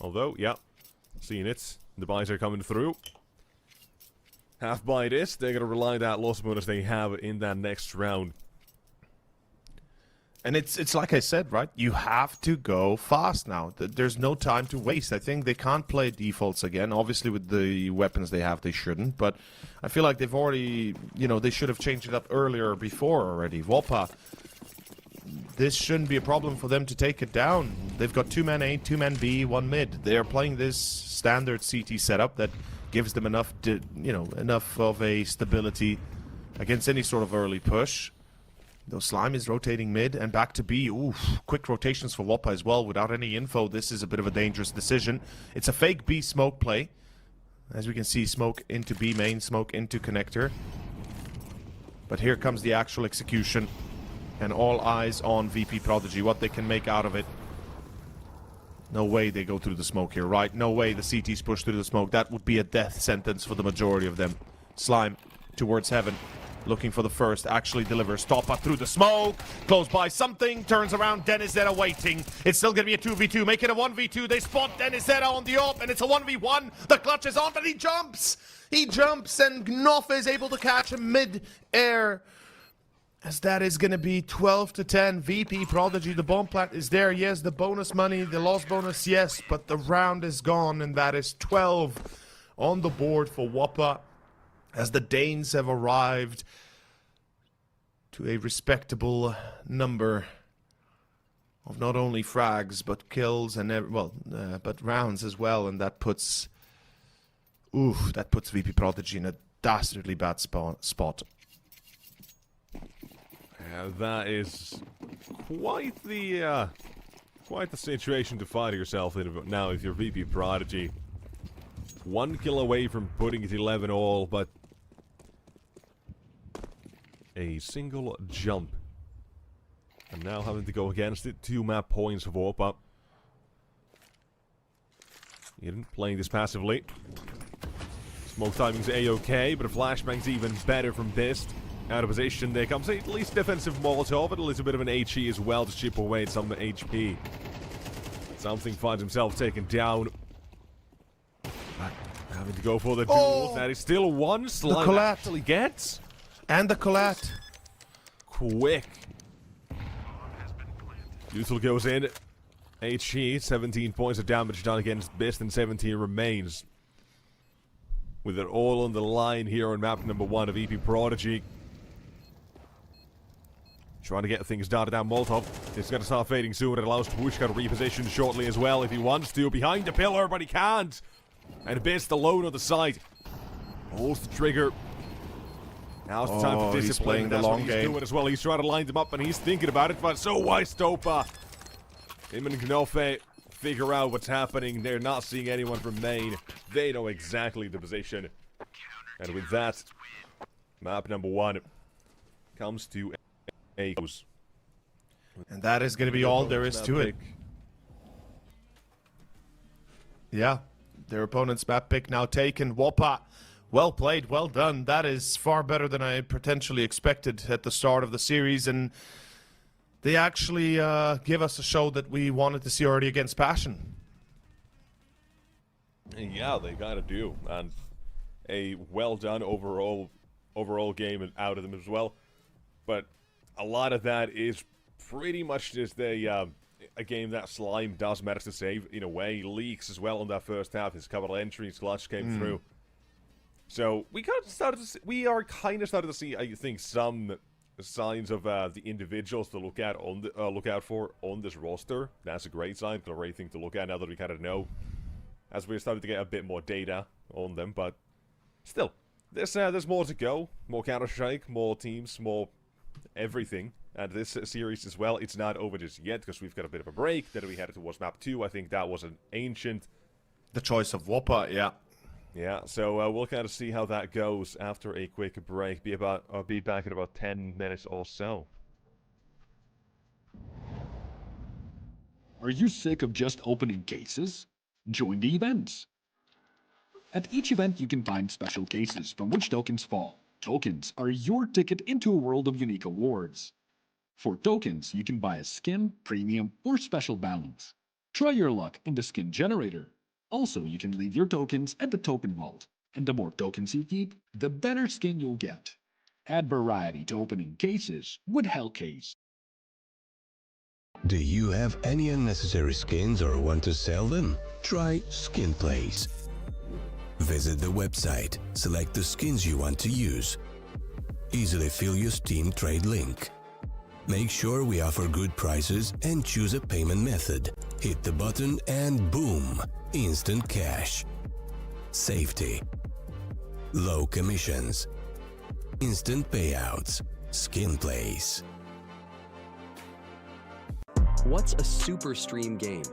Although, yeah, seeing it. The buys are coming through. Half buy it is. They're going to rely on that loss bonus they have in that next round. And it's like I said, right? You have to go fast now. There's no time to waste. I think they can't play defaults again. Obviously, with the weapons they have, they shouldn't. But I feel like they've already, they should have changed it up earlier before already. Wopa, this shouldn't be a problem for them to take it down. They've got 2 men A, 2 men B, 1 mid. They are playing this standard CT setup that gives them enough of a stability against any sort of early push. Though Slime is rotating mid and back to B. Oof, quick rotations for Wopa as well. Without any info, this is a bit of a dangerous decision. It's a fake B smoke play. As we can see, smoke into B main, smoke into connector. But here comes the actual execution. And all eyes on VP.Prodigy, what they can make out of it. No way they go through the smoke here, right? No way the CTs push through the smoke. That would be a death sentence for the majority of them. Slime towards heaven. Looking for the first, actually delivers. Stoppa through the smoke, close by something, turns around, Dennis Zeta waiting. It's still going to be a 2v2, make it a 1v2. They spot Dennis Zeta on the op, and it's a 1v1. The clutch is on, but he jumps. He jumps, and Gnoff is able to catch him mid-air. As that is going to be 12-10. VP.Prodigy, the bomb plant is there. Yes, the bonus money, the loss bonus, yes, but the round is gone, and that is 12 on the board for Wopa. As the Danes have arrived to a respectable number of not only frags but kills and but rounds as well, and that puts VP.Prodigy in a dastardly bad spot. Yeah, that is quite the situation to find yourself in now if you're VP.Prodigy. 1 kill away from putting it 11 all, but a single jump. And now having to go against it. 2 map points for Wopa. Eden playing this passively. Smoke timing's a-okay, but a flashbang's even better from Bist. Out of position, there comes at least defensive Molotov, and a little bit of an HE as well to chip away at some HP. Something finds himself taken down. Having to go for the duel. That is still one. Slime actually gets. And the collat. Quick. Util goes in. HE, 17 points of damage done against Bist, and 17 remains. With it all on the line here on map number 1 of VP.Prodigy. Trying to get things done down Molotov. It's going to start fading soon. It allows Pushka to reposition shortly as well if he wants to. Behind the pillar, but he can't. And Bist alone on the side. Pulls the trigger. Now's the time for discipline. He's playing the long game. Doing as well. He's trying to line them up and he's thinking about it. But so why Stoppa? Him and Gnofe figure out what's happening. They're not seeing anyone from main. They know exactly the position. And with that, map number 1 comes to a close. And that is going to be all there is to it. Yeah. Their opponent's map pick now taken. Wopa, well played, well done. That is far better than I potentially expected at the start of the series. And they actually give us a show that we wanted to see already against Passion. Yeah, they gotta do. And a well done overall game out of them as well. But a lot of that is pretty much just a game that Slime does manage to save in a way. Leaks as well in that first half. His couple of entries, clutch came through. So we are kind of starting to see, I think, some signs of the individuals to look out for on this roster. That's a great sign, a great thing to look at now that we kind of know, as we're starting to get a bit more data on them. But still, there's more to go. More Counter-Strike, more teams, more everything. And this series as well, it's not over just yet because we've got a bit of a break. Then we headed towards map 2. I think that was an ancient. The choice of Wopa, yeah. Yeah, so we'll kind of see how that goes after a quick break. Be back in about 10 minutes or so. Are you sick of just opening cases? Join the events. At each event, you can find special cases from which tokens fall. Tokens are your ticket into a world of unique awards. For tokens, you can buy a skin, premium, or special balance. Try your luck in the skin generator. Also, you can leave your tokens at the token vault, and the more tokens you keep, the better skin you'll get. Add variety to opening cases with Hellcase. Do you have any unnecessary skins or want to sell them? Try SkinPlace. Visit the website, select the skins you want to use. Easily fill your Steam trade link. Make sure we offer good prices and choose a payment method. Hit the button and boom! Instant cash. Safety. Low commissions. Instant payouts. SkinPlace. What's a super stream game?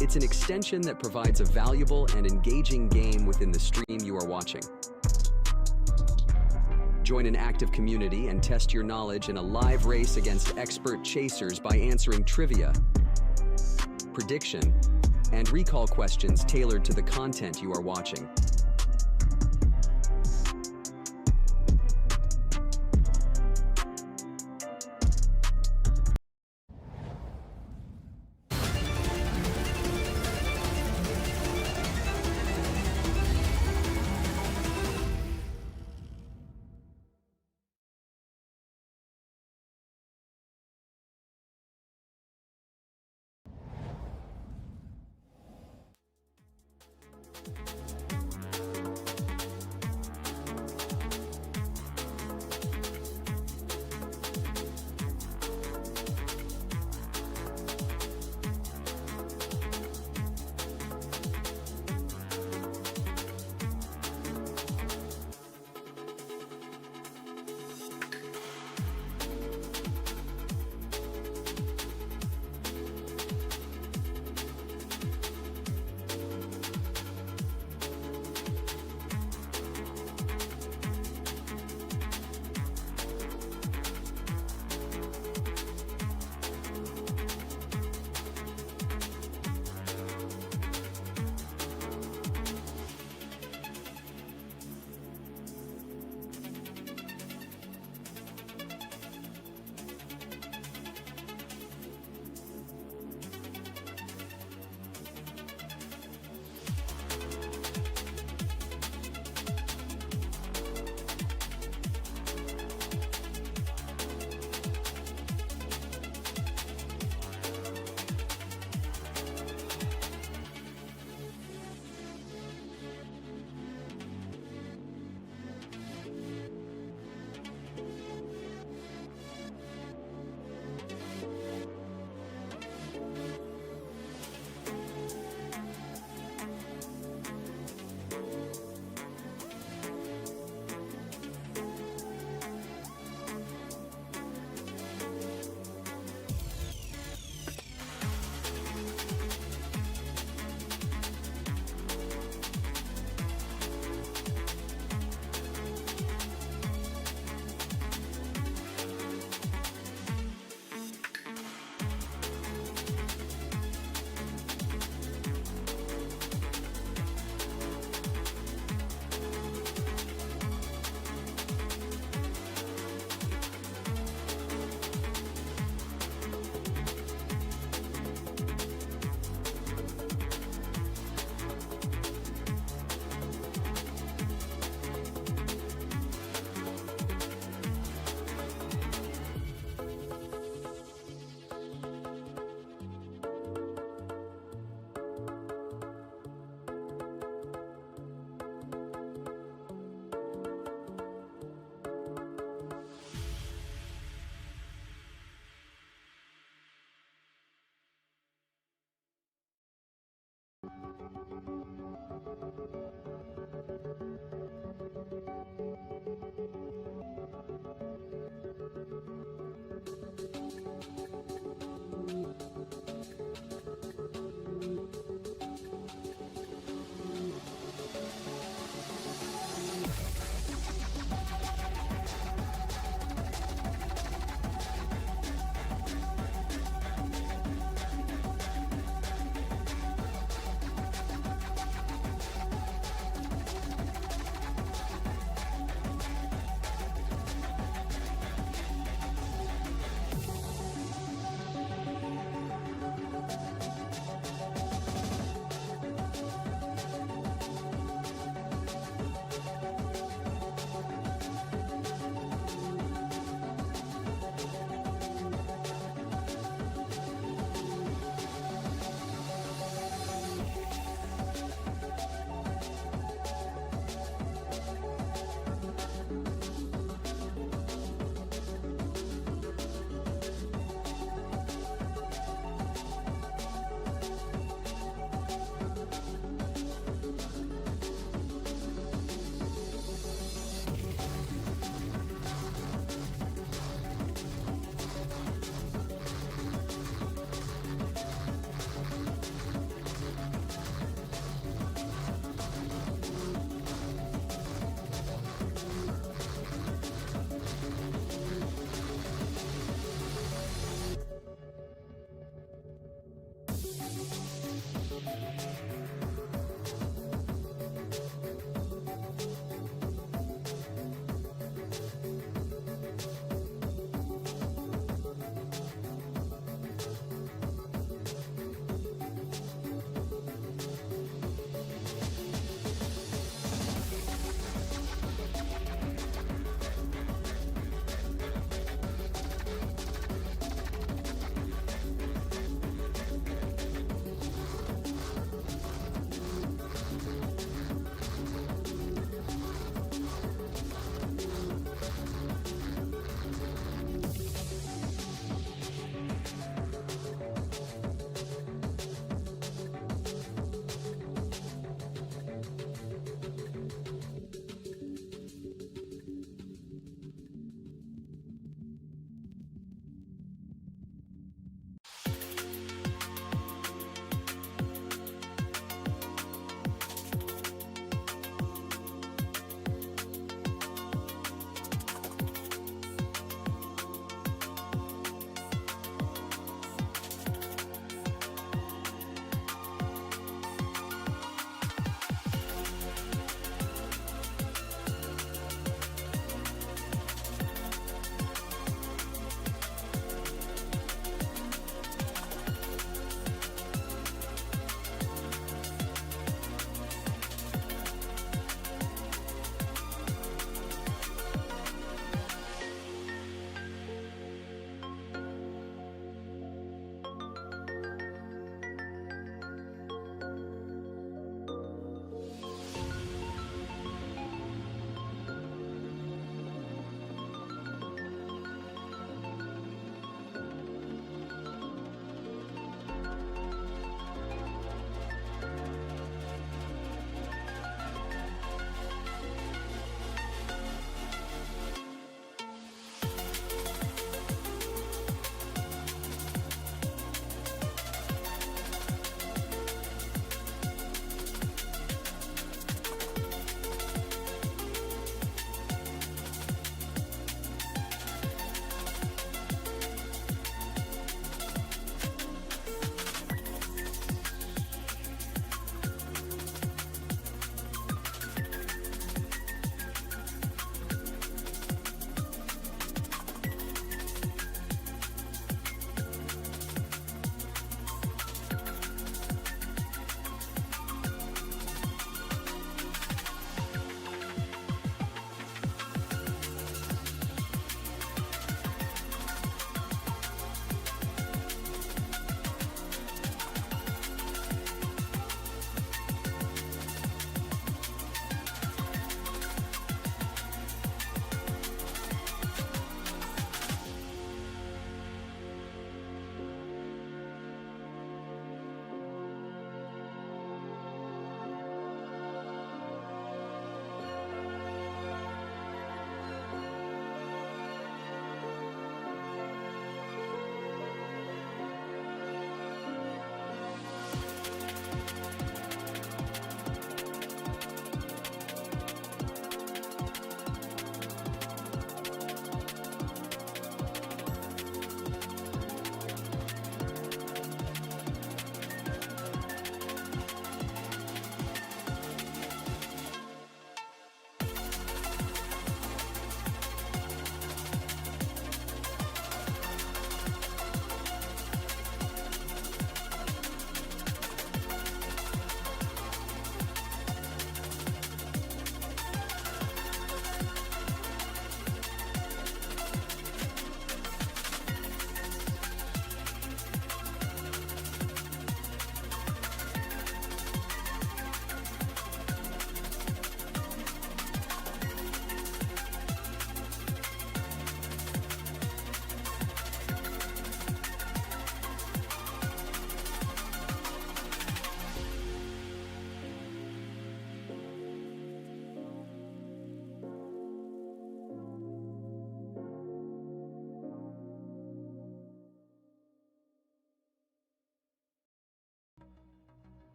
It's an extension that provides a valuable and engaging game within the stream you are watching. Join an active community and test your knowledge in a live race against expert chasers by answering trivia, prediction, and recall questions tailored to the content you are watching.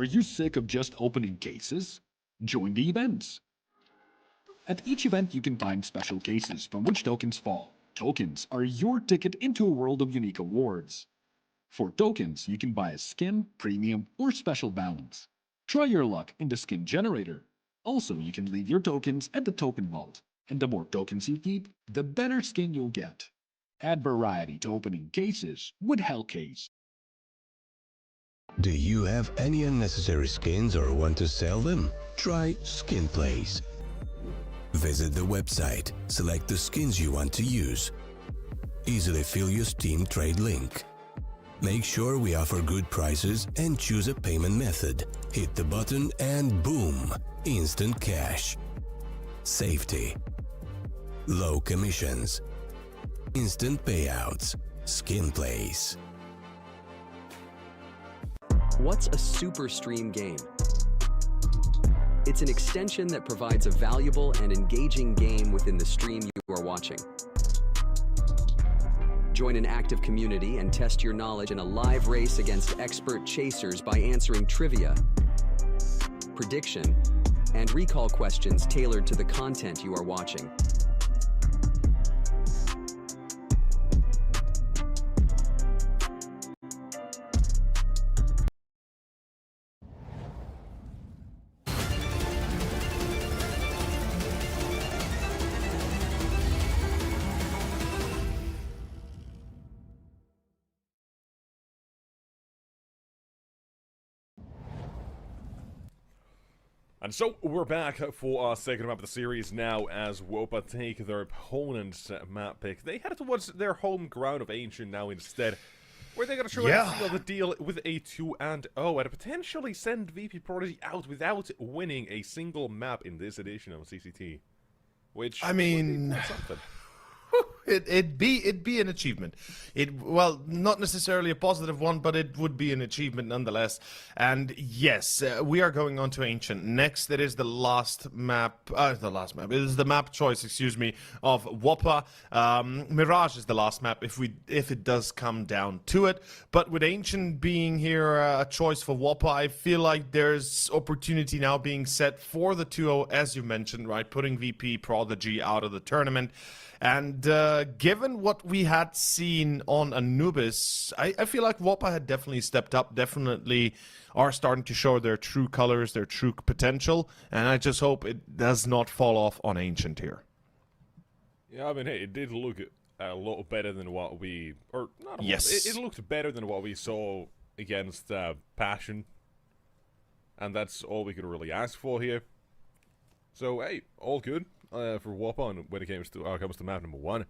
Are you sick of just opening cases? Join the events. At each event, you can find special cases from which tokens fall. Tokens are your ticket into a world of unique awards. For tokens, you can buy a skin, premium, or special balance. Try your luck in the skin generator. Also, you can leave your tokens at the token vault, and the more tokens you keep, the better skin you'll get. Add variety to opening cases with Hellcase. Do you have any unnecessary skins or want to sell them? Try Skin Place. Visit the website, select the skins you want to use. Easily fill your Steam trade link. Make sure we offer good prices and choose a payment method. Hit the button and boom! Instant cash. Safety. Low commissions. Instant payouts. Skin Place. What's a super stream game? It's an extension that provides a valuable and engaging game within the stream you are watching. Join an active community and test your knowledge in a live race against expert chasers by answering trivia, prediction, and recall questions tailored to the content you are watching. And so we're back for our second map of the series now as Wopa take their opponent's map pick. They head towards their home ground of Ancient now instead, where they're going to try to seal the deal with a 2-0 and potentially send VP.Prodigy out without winning a single map in this edition of CCT. Which, I mean, something. It'd be an achievement. Well, not necessarily a positive one, but it would be an achievement nonetheless. And yes, we are going on to Ancient. Next, it is the last map. It is the map choice, excuse me, of Wopa. Mirage is the last map if it does come down to it. But with Ancient being here a choice for Wopa, I feel like there's opportunity now being set for the 2-0, as you mentioned, right? Putting VP.Prodigy out of the tournament. And given what we had seen on Anubis, I feel like Wopa had definitely stepped up, definitely are starting to show their true colors, their true potential, and I just hope it does not fall off on Ancient here. Yeah, I mean, hey, it did look a lot better than what we... Or, not a yes. Lot, it looked better than what we saw against Passion. And that's all we could really ask for here. So, hey, all good. For Wopa when it comes to map number 1.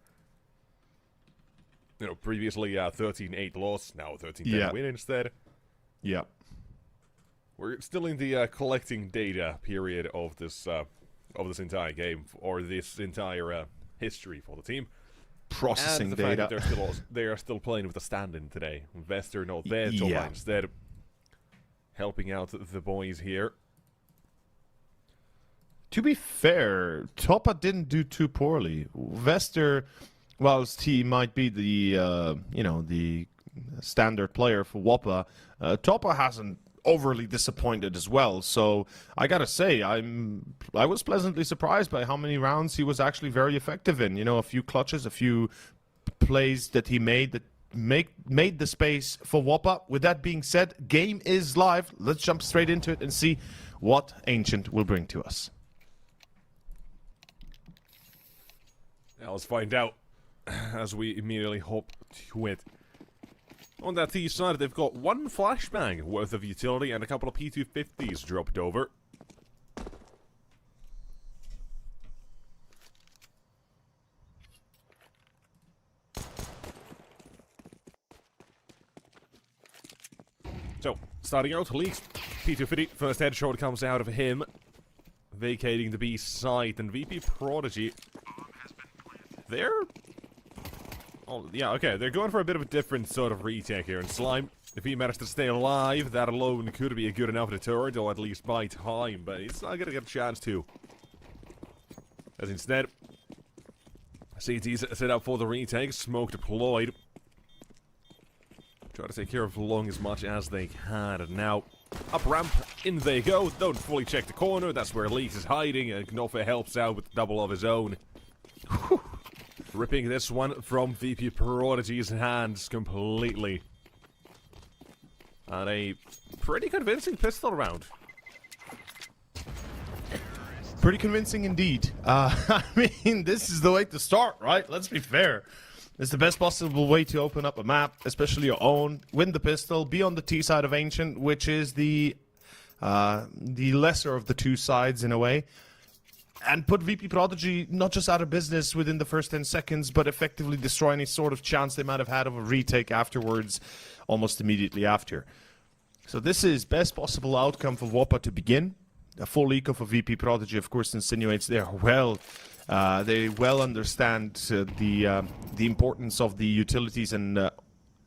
You know, previously 13-8 loss, now 13-10 win instead. Yeah. We're still in the collecting data period of this entire game, or this entire history for the team. Processing and the data. Fact that they are still playing with a stand-in today. Vester not there, Topa instead helping out the boys here. To be fair, Topa didn't do too poorly. Vester, whilst he might be the the standard player for Wopa, Topa hasn't overly disappointed as well. So I gotta say, I was pleasantly surprised by how many rounds he was actually very effective in. You know, a few clutches, a few plays that he made that made the space for Wopa. With that being said, game is live. Let's jump straight into it and see what Ancient will bring to us. Now let's find out as we immediately hop to it. On that T side, they've got one flashbang worth of utility and a couple of P250s dropped over. So, starting out, Leaks, P250, first headshot comes out of him, vacating the B site, and VP.Prodigy. They're... Oh, yeah, okay, they're going for a bit of a different sort of retake here, and Slime, if he managed to stay alive, that alone could be a good enough deterrent, or at least buy time, but he's not gonna get a chance to. As instead, CT's set up for the retake, smoke deployed. Try to take care of Long as much as they can, and now Up ramp, in they go. Don't fully check the corner. That's where Leaks is hiding, and Knoffe helps out with double of his own. Whew. Ripping this one from VP.Prodigy's hands completely. And a pretty convincing pistol round. Pretty convincing indeed. I mean, this is the way to start, right? Let's be fair. It's the best possible way to open up a map, especially your own. Win the pistol, be on the T side of Ancient, which is the lesser of the two sides in a way. And put VP.Prodigy not just out of business within the first 10 seconds, but effectively destroy any sort of chance they might have had of a retake afterwards, almost immediately after. So this is best possible outcome for Wopa to begin. A full eco for VP.Prodigy, of course, insinuates they well understand the importance of the utilities and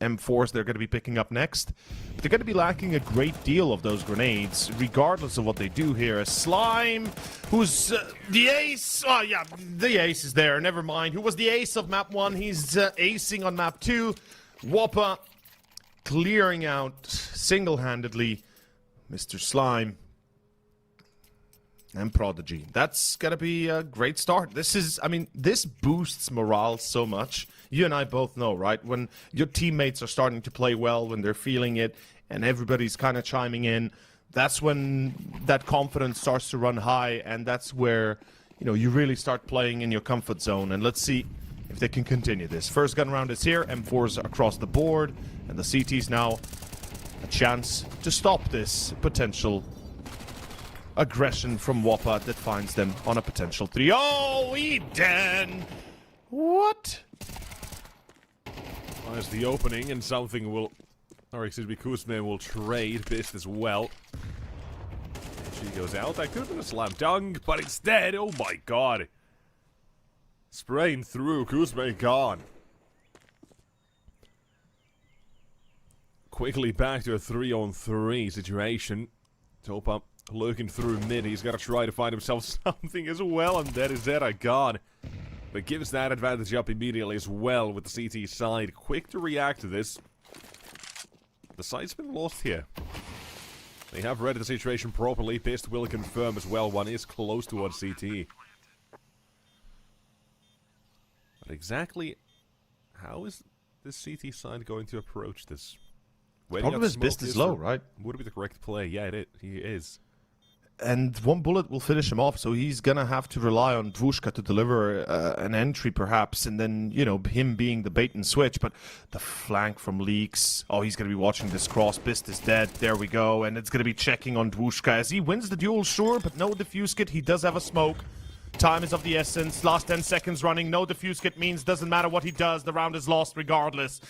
M4s they're going to be picking up next. But they're going to be lacking a great deal of those grenades, regardless of what they do here. A Slime, who's the ace. Oh, yeah, the ace is there. Never mind. Who was the ace of map 1? He's acing on map 2. Wopa clearing out single-handedly Mr. Slime and Prodigy. That's gonna be a great start. This boosts morale so much. You and I both know, right? When your teammates are starting to play well, when they're feeling it, and everybody's kind of chiming in, that's when that confidence starts to run high, and that's where, you know, you really start playing in your comfort zone. And let's see if they can continue this. First gun round is here, M4s across the board, and the CT's now a chance to stop this potential aggression from Wopa that finds them on a potential 3. Oh, Eden! What? Well, there's the opening, and something will... Or, excuse me, Kuzma will trade Bist as well. She goes out. That could have been a slam dunk, but instead, oh my god. Spraying through, Kuzma gone. Quickly back to a 3-on-3 situation. Topa looking through mid. He's got to try to find himself something as well, and that is Zera gone. But gives that advantage up immediately as well with the CT side. Quick to react to this. The site's been lost here. They have read the situation properly. Pist will confirm as well. One is close towards CT. But exactly how is this CT side going to approach this? Problem is Bist is low, right? Would be the correct play. Yeah, he is. And one bullet will finish him off, so he's gonna have to rely on Dvushka to deliver an entry, perhaps, and then, you know, him being the bait and switch. But the flank from Leaks, oh, he's gonna be watching this cross. Bist is dead, there we go, and it's gonna be checking on Dvushka as he wins the duel, sure, but no defuse kit. He does have a smoke. Time is of the essence, last 10 seconds running, no defuse kit means doesn't matter what he does, the round is lost regardless.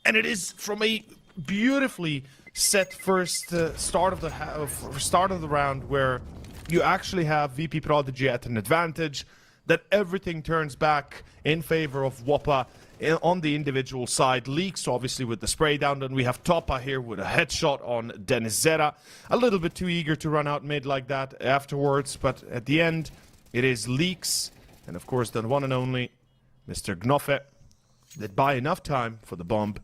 And it is from a beautifully set first start of the round where you actually have VP.Prodigy at an advantage, that everything turns back in favor of Wopa on the individual side. Leaks obviously with the spray down, then we have Topa here with a headshot on Dennis Zera. A little bit too eager to run out mid like that afterwards, but at the end it is Leaks and of course the one and only Mr. Knoffe that buy enough time for the bomb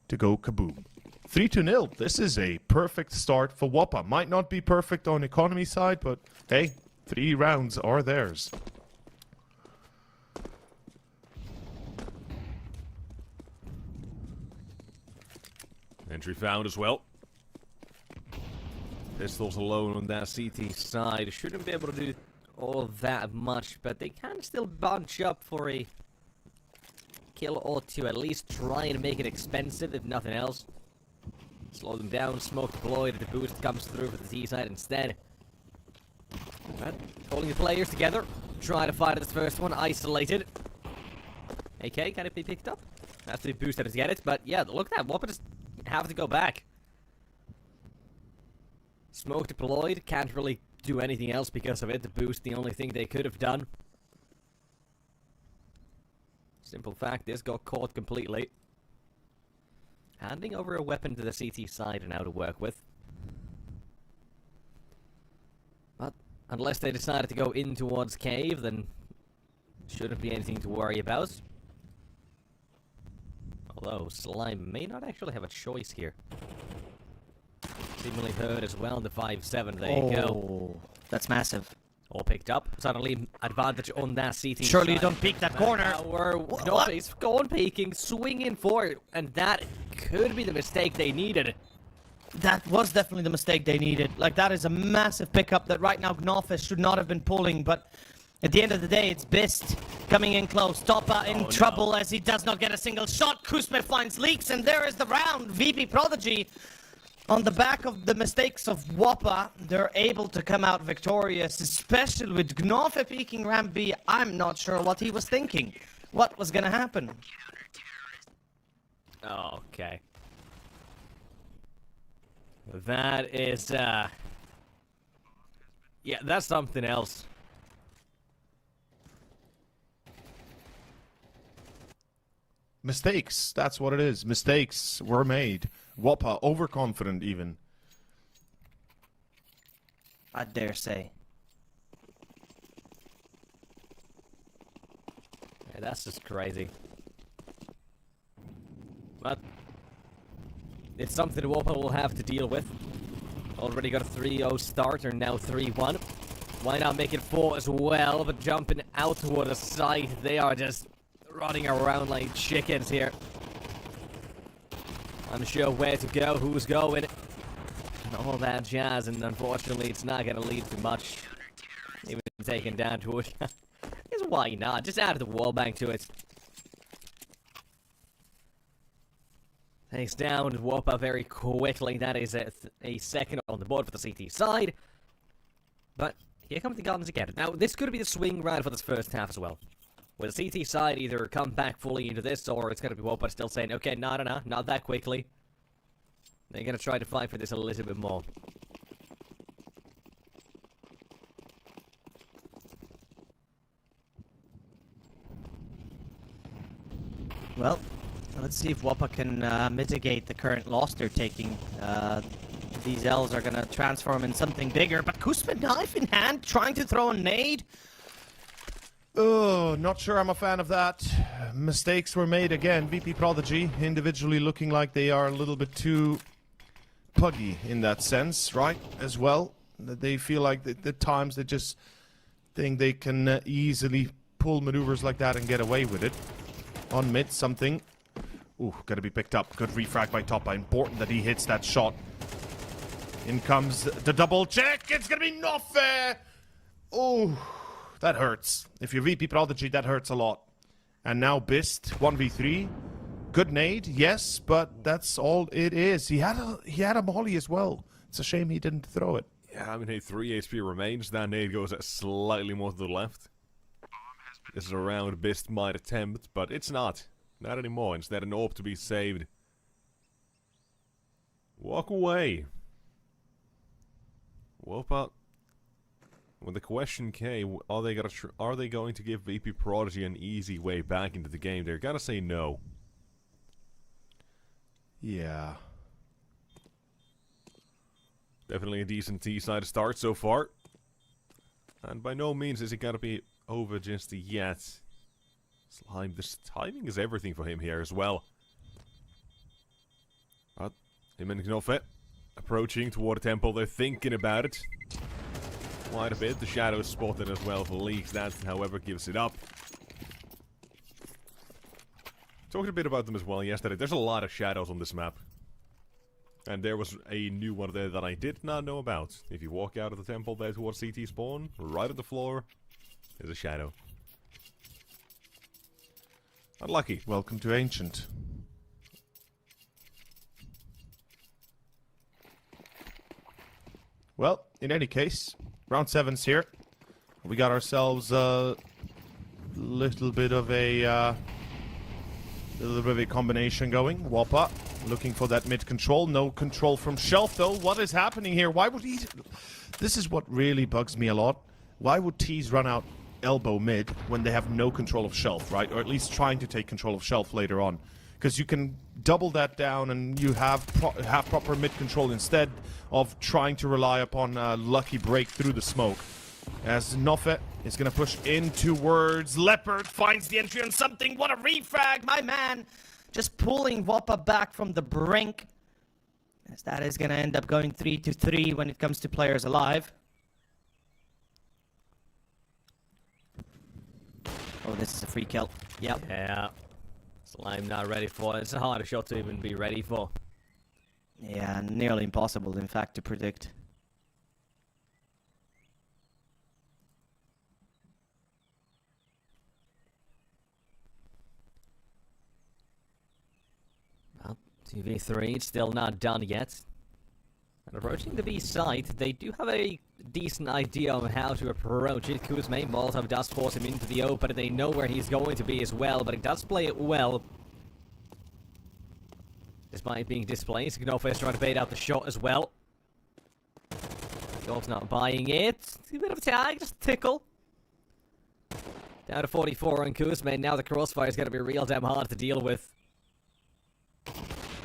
to go kaboom. 3-0. This is a perfect start for Wopa. Might not be perfect on economy side, but hey, 3 rounds are theirs. Entry found as well. Pistols alone on that CT side. Shouldn't be able to do all that much, but they can still bunch up for a kill or two. At least try and make it expensive, if nothing else. Slow them down, smoke deployed, the boost comes through for the T side instead. But pulling the players together, try to fight this first one, isolated. AK, can it be picked up? That's the boost that is get it, but yeah, look at that, Wopa just have to go back. Smoke deployed, can't really do anything else because of it, the boost, the only thing they could have done. Simple fact, this got caught completely. Handing over a weapon to the CT side and now to work with. But unless they decided to go in towards cave, then shouldn't be anything to worry about. Although Slime may not actually have a choice here. seemingly heard as well. The 5-7. There you go. That's massive. All picked up. Suddenly, advantage on that CT. Surely you side. don't peek that corner. No, he's going peeking, swinging for it, and that could be the mistake they needed. That was definitely the mistake they needed. Like, that is a massive pickup that right now Gnofis should not have been pulling, but at the end of the day, it's Bist coming in close. Topa in trouble as he does not get a single shot. Kuzma finds leaks, and there is the round. VP.Prodigy, on the back of the mistakes of Wopa, they're able to come out victorious, especially with Gnofe peeking ramp B. I'm not sure what he was thinking. What was gonna happen? Okay. That is, yeah, that's something else. Mistakes, that's what it is. Mistakes were made. Wopa, overconfident even. I dare say. Yeah, that's just crazy. But it's something Wopa will have to deal with. Already got a 3-0 start, or now 3-1. Why not make it 4 as well? But jumping out toward the side, they are just running around like chickens here. Unsure where to go, who's going, and all that jazz, and unfortunately it's not going to lead to much. Even taken down to it. Because why not? Just add the wall bank to it. Takes down Wopa very quickly. That is a second on the board for the CT side. But here come the Guns again. Now, this could be the swing round for this first half as well. With the CT side either come back fully into this, or it's going to be Wopa still saying, okay, no, not that quickly. They're going to try to fight for this a little bit more. Well, let's see if Wopa can mitigate the current loss they're taking. These L's are going to transform in something bigger, but Kuzma knife in hand, trying to throw a nade. Oh, not sure I'm a fan of that. Mistakes were made again. VP.Prodigy individually looking like they are a little bit too puggy in that sense, right? As well. They feel like at times they just think they can easily pull maneuvers like that and get away with it. On mid, something. Ooh, gotta be picked up. Good refrag by Topa. Important that he hits that shot. In comes the double check. It's gonna be not fair. Oh, that hurts. If you're VP.Prodigy, that hurts a lot. And now Bist, 1v3. Good nade, yes, but that's all it is. He had a molly as well. It's a shame he didn't throw it. Yeah, I mean, 3 HP remains. That nade goes slightly more to the left. This is a round Bist might attempt, but it's not. Not anymore. Instead, an AWP to be saved. Walk away. Wopa. When the question came, are they going to give VP.Prodigy an easy way back into the game? They're gonna say no. Yeah. Definitely a decent T-side start so far. And by no means is it gonna be over just yet. Slime, this timing is everything for him here as well. But him and Gnofe approaching toward the temple, they're thinking about it. Quite a bit. The shadow is spotted as well for Leaks. That, however, gives it up. Talked a bit about them as well yesterday. There's a lot of shadows on this map. And there was a new one there that I did not know about. If you walk out of the temple there towards CT spawn, right on the floor, there's a shadow. Unlucky. Welcome to Ancient. Well, in any case, round 7's here. We got ourselves a little bit of a combination going. Wopa looking for that mid control. No control from Shelf though. What is happening here? Why would he? This is what really bugs me a lot. Why would Tees run out elbow mid when they have no control of Shelf, right? Or at least trying to take control of Shelf later on. Because you can double that down and you have proper mid control instead of trying to rely upon a lucky break through the smoke. As Gnofe is going to push in towards Leopard, finds the entry on something. What a refrag, my man! Just pulling Wopa back from the brink. As that is going to end up going 3-3 when it comes to players alive. Oh, this is a free kill. Yep. Yeah. Slime not ready for it. It's a harder shot to even be ready for. Yeah, nearly impossible, in fact, to predict. Well, 2v3, it's still not done yet. And approaching the B side, they do have a decent idea of how to approach it. Kuzme, Molotov does force him into the open, and they know where he's going to be as well, but he does play it well. Despite being displaced, Gnofo is trying to bait out the shot as well. Dog's not buying it. A bit of a tag, just a tickle. Down to 44 on Kuzme, now the crossfire is going to be real damn hard to deal with.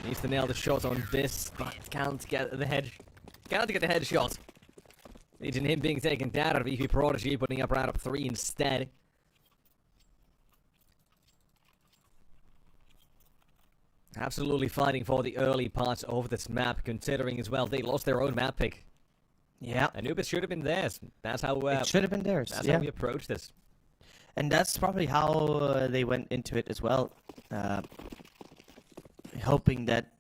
Needs to nail the shot on this, but can't get the headshot. Leading him being taken down out of VP.Prodigy, putting up round of 3 instead. Absolutely fighting for the early parts of this map, considering as well they lost their own map pick. Yeah. Anubis should have been theirs. That's how it should have been theirs. That's how we approach this. And that's probably how they went into it as well. Hoping that,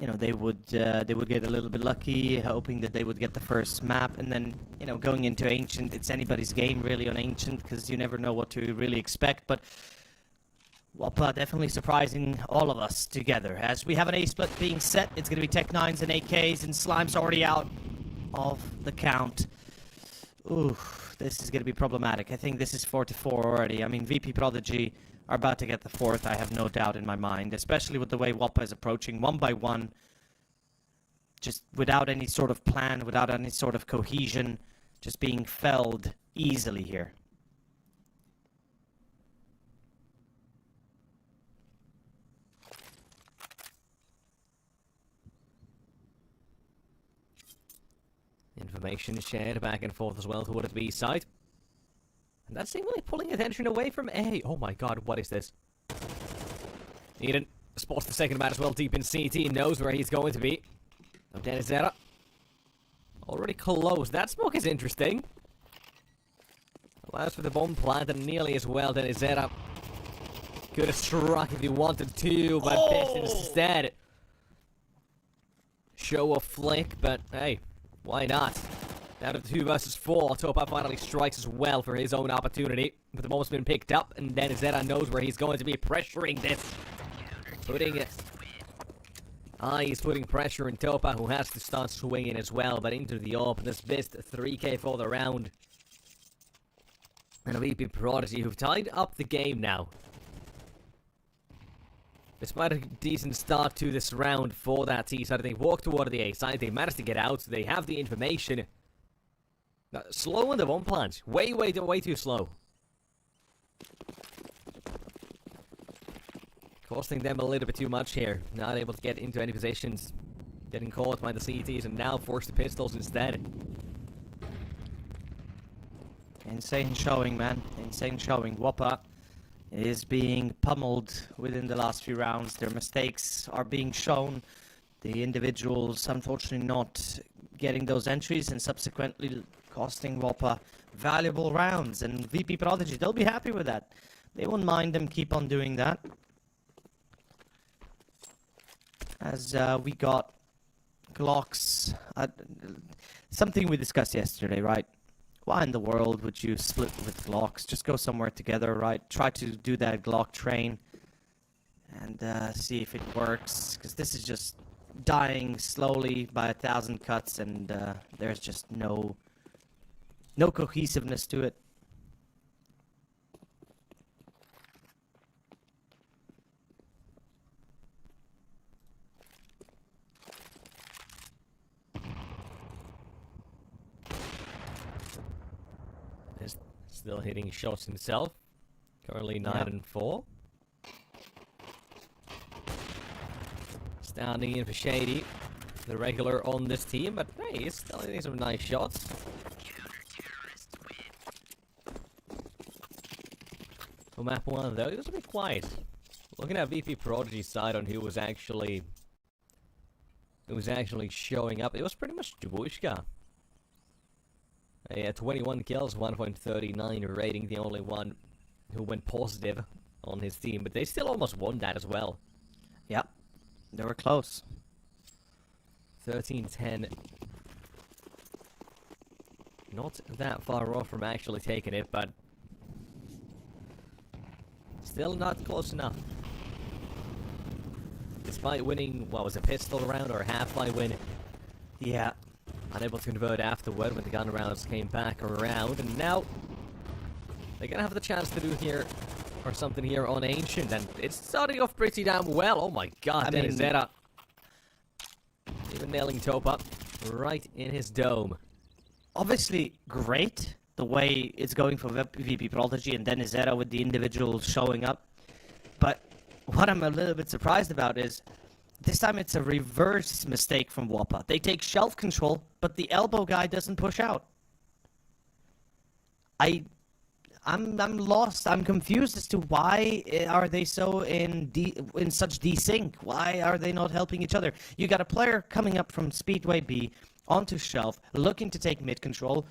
you know, they would get a little bit lucky, hoping that they would get the first map, and then, you know, going into Ancient, it's anybody's game really on Ancient, because you never know what to really expect. But Wopa definitely surprising all of us together. As we have an A-split being set, it's going to be Tech 9s and AKs, and Slime's already out of the count. Ooh, this is going to be problematic. I think this is 4-4 already. I mean, VP.Prodigy are about to get the 4th, I have no doubt in my mind, especially with the way Wopa is approaching, 1 by 1, just without any sort of plan, without any sort of cohesion, just being felled easily here. Information shared back and forth as well toward the B side. And that's seemingly pulling attention away from A. Oh my god, what is this? Eden spots the second man as well deep in CT, knows where he's going to be. Now Denizera. Already close. That smoke is interesting. Allows for the bomb plant and nearly as well. Denizera could have struck if he wanted to, but this instead. Show a flick, but hey, why not? Down to 2 versus 4. Topa finally strikes as well for his own opportunity. But the ball's been picked up, and then Zeta knows where he's going to be pressuring this. Putting it. He's putting pressure on Topa, who has to start swinging as well. But into the open, this missed 3k for the round. And a VP.Prodigy who've tied up the game now. Despite a decent start to this round for that T side, they walk toward the A side. They managed to get out. They have the information. Slow on the bomb plant. Way too slow. Costing them a little bit too much here. Not able to get into any positions. Getting caught by the CTs and now forced to pistols instead. Insane showing, man. Insane showing. Wopa is being pummeled within the last few rounds. Their mistakes are being shown. The individuals, unfortunately, not getting those entries and subsequently costing Wopa valuable rounds. And VP.Prodigy, they'll be happy with that. They won't mind them keep on doing that. As we got Glocks. Something we discussed yesterday, right? Why in the world would you split with Glocks? Just go somewhere together, right? Try to do that Glock train and see if it works. Because this is just dying slowly by 1,000 cuts, and there's just no cohesiveness to it. Still hitting shots himself. Currently 9 and 4. Standing in for Shady, the regular on this team, but hey, he's still hitting some nice shots. For map 1 though, it was a bit quiet. Looking at VP.Prodigy's side on who was actually who was actually showing up. It was pretty much Dvushka. 21 kills, 1.39 rating, the only one who went positive on his team, but they still almost won that as well. Yeah, they were close. 13-10. Not that far off from actually taking it, but still not close enough. Despite winning, what was a pistol round or a half-fight win? Yeah. Unable to convert afterward when the gun rounds came back around, and now they're gonna have the chance to do here or something here on Ancient, and it's starting off pretty damn well. Oh my god, Dennis Zeta. Even nailing Topa right in his dome. Obviously, great the way it's going for VP.Prodigy and Dennis Zeta with the individuals showing up. But what I'm a little bit surprised about is this time it's a reverse mistake from Wopa. They take shelf control, but the elbow guy doesn't push out. I'm lost. I'm confused as to why are they so in such desync? Why are they not helping each other? You got a player coming up from Speedway B onto shelf, looking to take mid control,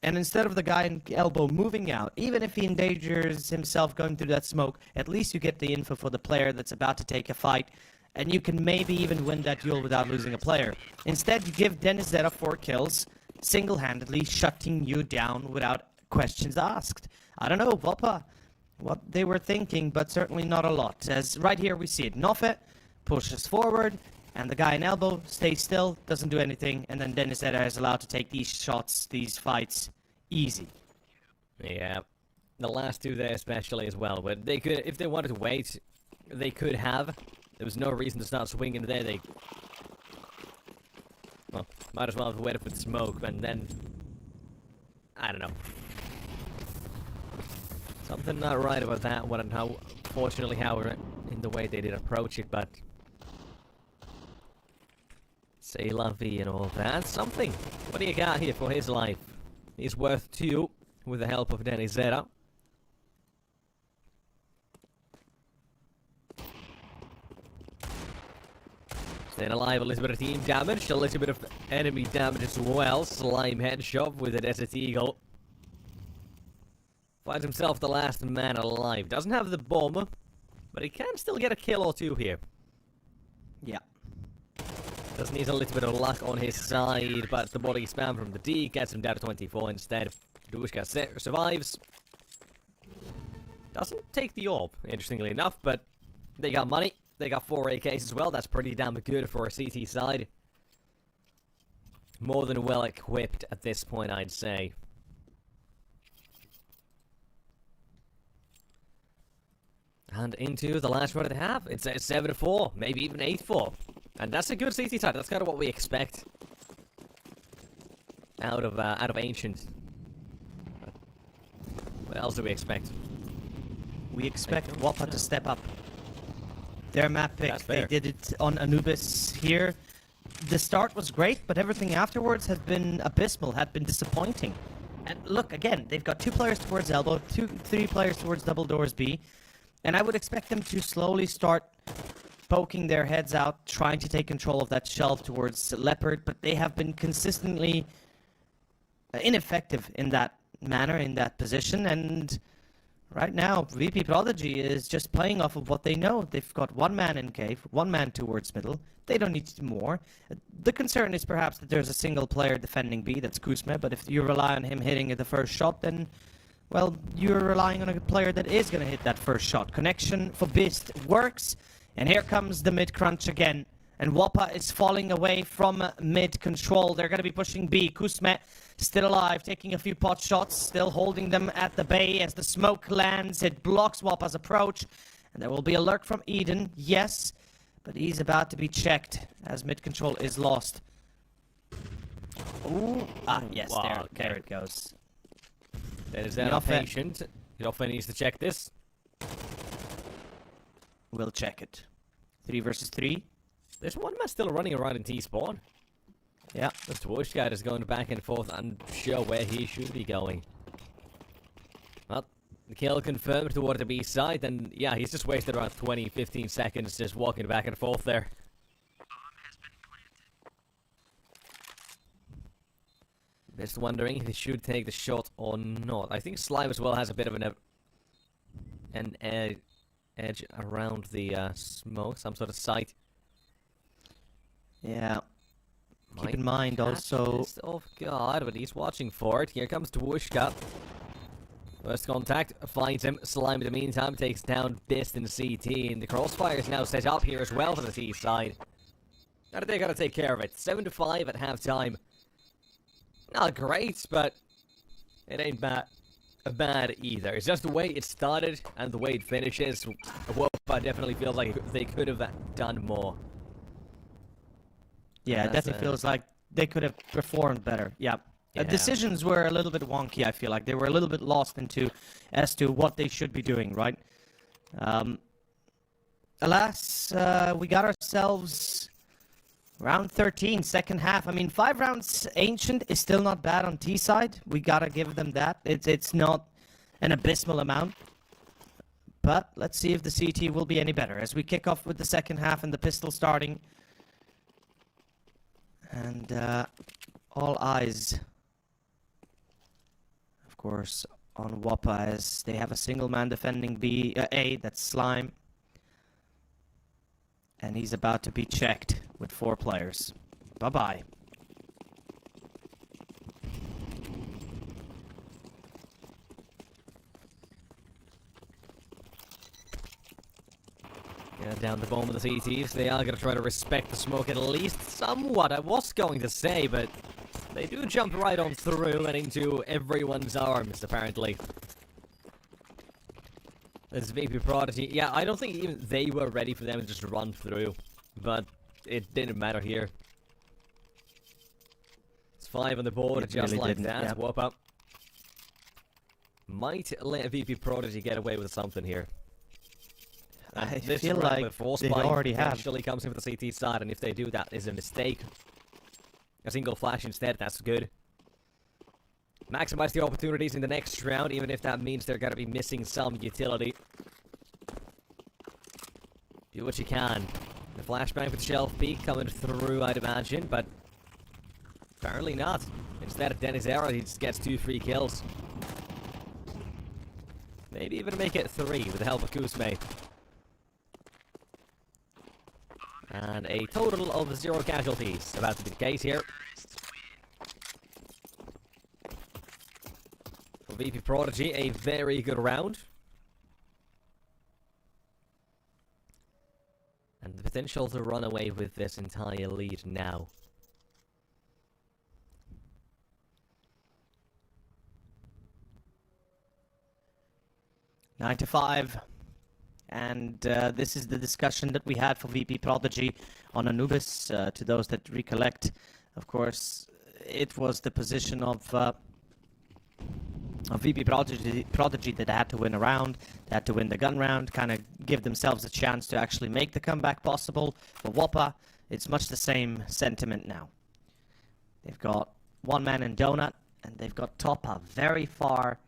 and instead of the guy in elbow moving out, even if he endangers himself going through that smoke, at least you get the info for the player that's about to take a fight, and you can maybe even win that duel without losing a player. Instead, you give Dennis Zeta 4 kills, single-handedly shutting you down without questions asked. I don't know, Wopa, what they were thinking, but certainly not a lot. As right here we see it, Noffe pushes forward, and the guy in elbow stays still, doesn't do anything, and then Dennis Zeta is allowed to take these shots, these fights, easy. Yeah, the last two there especially as well, but they could, if they wanted to wait, they could have. There was no reason to start swinging there. They, well, might as well have waited for the smoke, and then, I don't know. Something not right about that one, and how, fortunately, how in the way they did approach it, but say la vie and all that. Something. What do you got here for his life? He's worth 2 with the help of Dennis Zeta. Staying alive, a little bit of team damage, a little bit of enemy damage as well. Slime headshot with a Desert Eagle. Finds himself the last man alive. Doesn't have the bomb, but he can still get a kill or 2 here. Yeah. Does need a little bit of luck on his side, but the body spam from the D gets him down to 24 instead. Dvushka survives. Doesn't take the orb, interestingly enough, but they got money. They got 4 AKs as well. That's pretty damn good for a CT side. More than well equipped at this point, I'd say. And into the last run of the half. It's a 7-4, maybe even 8-4. And that's a good CT side. That's kind of what we expect out of Ancient. What else do we expect? We expect Wopa to step up. Their map pick, they did it on Anubis here. The start was great, but everything afterwards has been abysmal, had been disappointing. And look, again, they've got 2 players towards elbow, 3 players towards double doors B. And I would expect them to slowly start poking their heads out, trying to take control of that shelf towards Leopard, but they have been consistently ineffective in that manner, in that position, and right now, VP.Prodigy is just playing off of what they know. They've got 1 man in cave, 1 man towards middle. They don't need more. The concern is perhaps that there's a single player defending B, that's Kuzma, but if you rely on him hitting at the first shot, then, well, you're relying on a player that is going to hit that first shot. Connection for Beast works, and here comes the mid-crunch again. And Wopa is falling away from mid-control. They're going to be pushing B. Kuzma still alive, taking a few pot shots, still holding them at the bay as the smoke lands. It blocks Wopa's approach. And there will be a lurk from Eden, yes, but he's about to be checked as mid-control is lost. Ooh, yes, wow, there it goes. There's that patient. Noffe needs to check this. We'll check it. 3 versus 3. There's 1 man still running around in T-spawn. Yeah. The Dvushka is going back and forth, unsure where he should be going. Well, the kill confirmed toward the B side, and yeah, he's just wasted around 20-15 seconds just walking back and forth there. Just wondering if he should take the shot or not. I think Slime as well has a bit of an edge around the smoke, some sort of sight. Yeah. Keep in mind also... Oh god, but he's watching for it. Here comes Dwushka. First contact, finds him. Slime in the meantime takes down Bist in the CT, and the crossfire is now set up here as well for the T side. Now they gotta take care of it. 7-5 at halftime. Not great, but it ain't bad either. It's just the way it started and the way it finishes. Wopa definitely feels like they could have done more. Yeah, it definitely feels like they could have performed better. Yeah. Decisions were a little bit wonky, I feel like. They were a little bit lost as to what they should be doing, right? Alas, we got ourselves round 13, second half. I mean, 5 rounds Ancient is still not bad on T side. We gotta give them that. It's not an abysmal amount. But let's see if the CT will be any better as we kick off with the second half and the pistol starting. And all eyes, of course, on Wopa as they have a single man defending A, that's Slime. And he's about to be checked with 4 players. Bye-bye. Down the bomb of the CTs. They are going to try to respect the smoke at least somewhat. I was going to say, but they do jump right on through and into everyone's arms, apparently. This VP.Prodigy. Yeah, I don't think even they were ready for them to just run through. But it didn't matter here. It's 5 on the board, just really like that. Yeah. Wopa might let VP.Prodigy get away with something here. I feel like they already have. Actually comes in for the CT side, and if they do that, is a mistake. A single flash instead, that's good. Maximize the opportunities in the next round, even if that means they're going to be missing some utility. Do what you can. The flashbang with Shelf Peak coming through, I'd imagine, but apparently not. Instead of Dennis Arrow, he just gets 2 free kills. Maybe even make it 3 with the help of Kuzme. And a total of 0 casualties. About to be the case here. For VP.Prodigy, a very good round. And the potential to run away with this entire lead now. Nine to 5. And this is the discussion that we had for VP.Prodigy on Anubis. To those that recollect, of course, it was the position of VP.Prodigy that had to win a round, they had to win the gun round, kind of give themselves a chance to actually make the comeback possible. For Wopa, it's much the same sentiment now. They've got one man in Donut, and they've got Toppa very far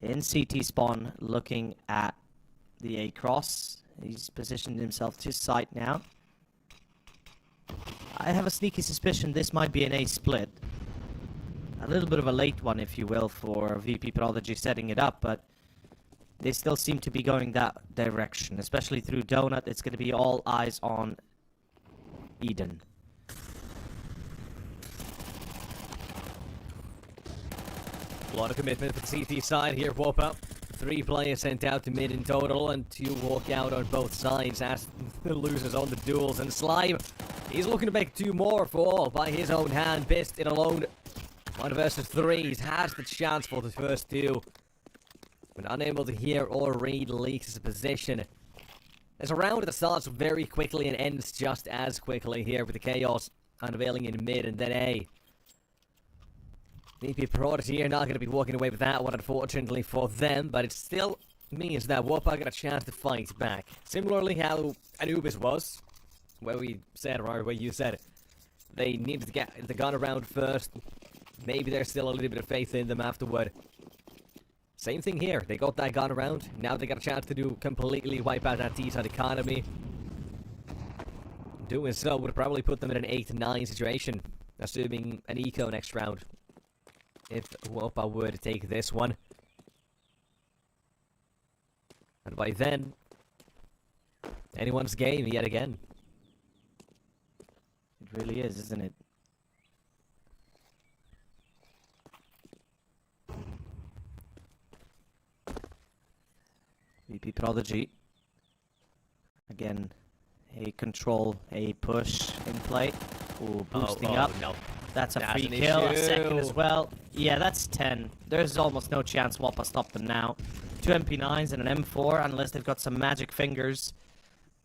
in CT spawn looking at the A cross. He's positioned himself to sight now. I have a sneaky suspicion this might be an A split. A little bit of a late one, if you will, for VP.Prodigy setting it up, but they still seem to be going that direction, especially through Donut. It's going to be all eyes on Eden. A lot of commitment for the CT side here, Wopa. 3 players sent out to mid in total, and 2 walk out on both sides as the losers on the duels. And Slime, he's looking to make 2 more fall by his own hand. Bist in alone. 1 versus 3. He's has the chance for the first 2. But unable to hear or read Leaks' position. There's a round that starts very quickly and ends just as quickly here with the Chaos unveiling in mid and then A. VP.Prodigy are not going to be walking away with that one, unfortunately for them, but it still means that Wopa got a chance to fight back. Similarly how Anubis was, where we said, or where you said, they needed to get the gun around first. Maybe there's still a little bit of faith in them afterward. Same thing here. They got that gun around. Now they got a chance to completely wipe out that T-side economy. Doing so would probably put them in an 8-9 situation, assuming an eco next round. if Wopa were to take this one. And by then, anyone's game yet again. It really is, isn't it? VP.Prodigy. Again, a control, a push in play. Ooh, boosting up. No. That's a That's free an kill, a issue. second as well. Yeah, that's 10. There's almost no chance Wopa stopped them now. 2 MP9s and an M4, unless they've got some magic fingers.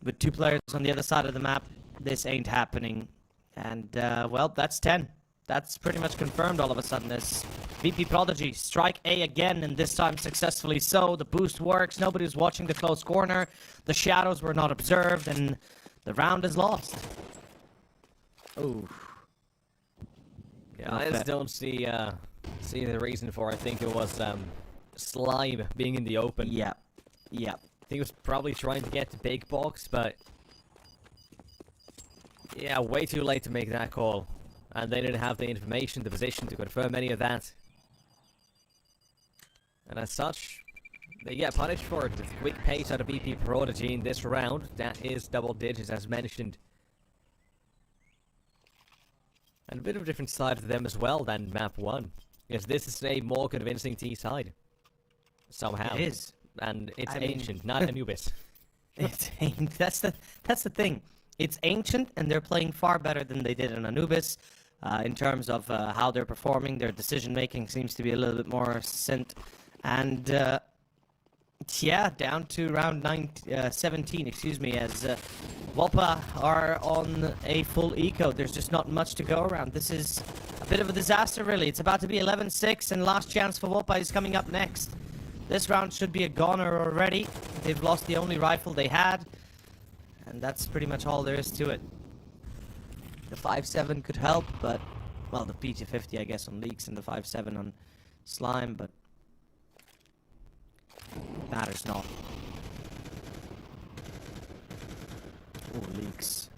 With 2 players on the other side of the map, this ain't happening. And, well, that's 10. That's pretty much confirmed all of a sudden. This VP.Prodigy strike A again, and this time successfully so. The boost works. Nobody's watching the close corner. The shadows were not observed, and the round is lost. Ooh. Yeah, I just don't see the reason for it. I think it was Slime being in the open. Yeah. I think he was probably trying to get the big box, but yeah, way too late to make that call. And they didn't have the information, the position to confirm any of that. And as such, they get punished for it with quick pace out of VP.Prodigy in this round. That is double digits as mentioned. And a bit of a different side to them as well than map 1. Because this is a more convincing T side. Somehow. It is. And it's I mean- ancient, not Anubis. That's the thing. It's ancient, and they're playing far better than they did in Anubis. In terms of how they're performing, their decision-making seems to be a little bit more succinct. And, yeah, down to round 17, excuse me, as Wopa are on a full eco. There's just not much to go around. This is a bit of a disaster, really. It's about to be 11-6, and last chance for Wopa is coming up next. This round should be a goner already. They've lost the only rifle they had, and that's pretty much all there is to it. The 5.7 could help, but, well, the PT50, I guess, on Leaks and the 5.7 on Slime, but matters not. Ooh, Leaks.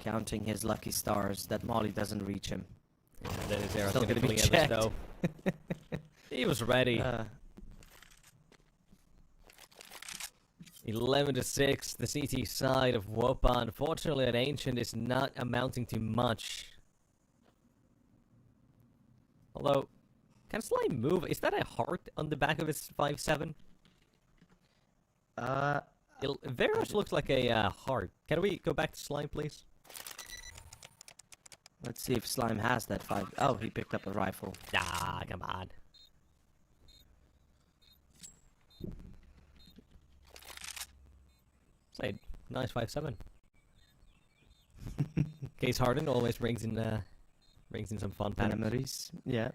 Counting his lucky stars that Molly doesn't reach him. Yeah, that is there. Still gonna be Others, checked. though. He was ready. 11-6, the CT side of Wopa. Unfortunately, at Ancient is not amounting to much. Although, can Slime move? Is that a heart on the back of his 5.7? It very much looks like a heart. Can we go back to Slime, please? Let's see if Slime has that 5. Oh, he picked up a rifle. Ah, come on. Say, nice 5.7. Case Harden always brings in some fun patterns. Memories. Yeah.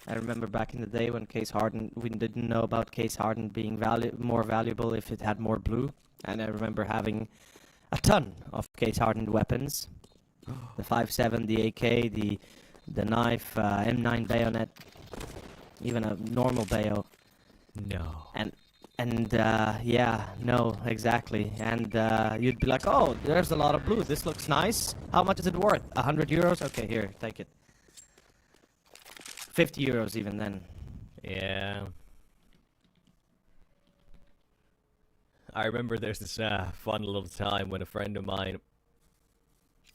I remember back in the day when Case Harden, we didn't know about Case Harden being more valuable if it had more blue. And I remember having a ton of Case Hardened weapons. The 5.7, the AK, the knife, M9 bayonet, even a normal bayo. No. And yeah, no, exactly. And you'd be like, oh, there's a lot of blue. This looks nice. How much is it worth? 100 euros? Okay, here, take it. 50 euros even then. Yeah. I remember there's this fun little time when a friend of mine,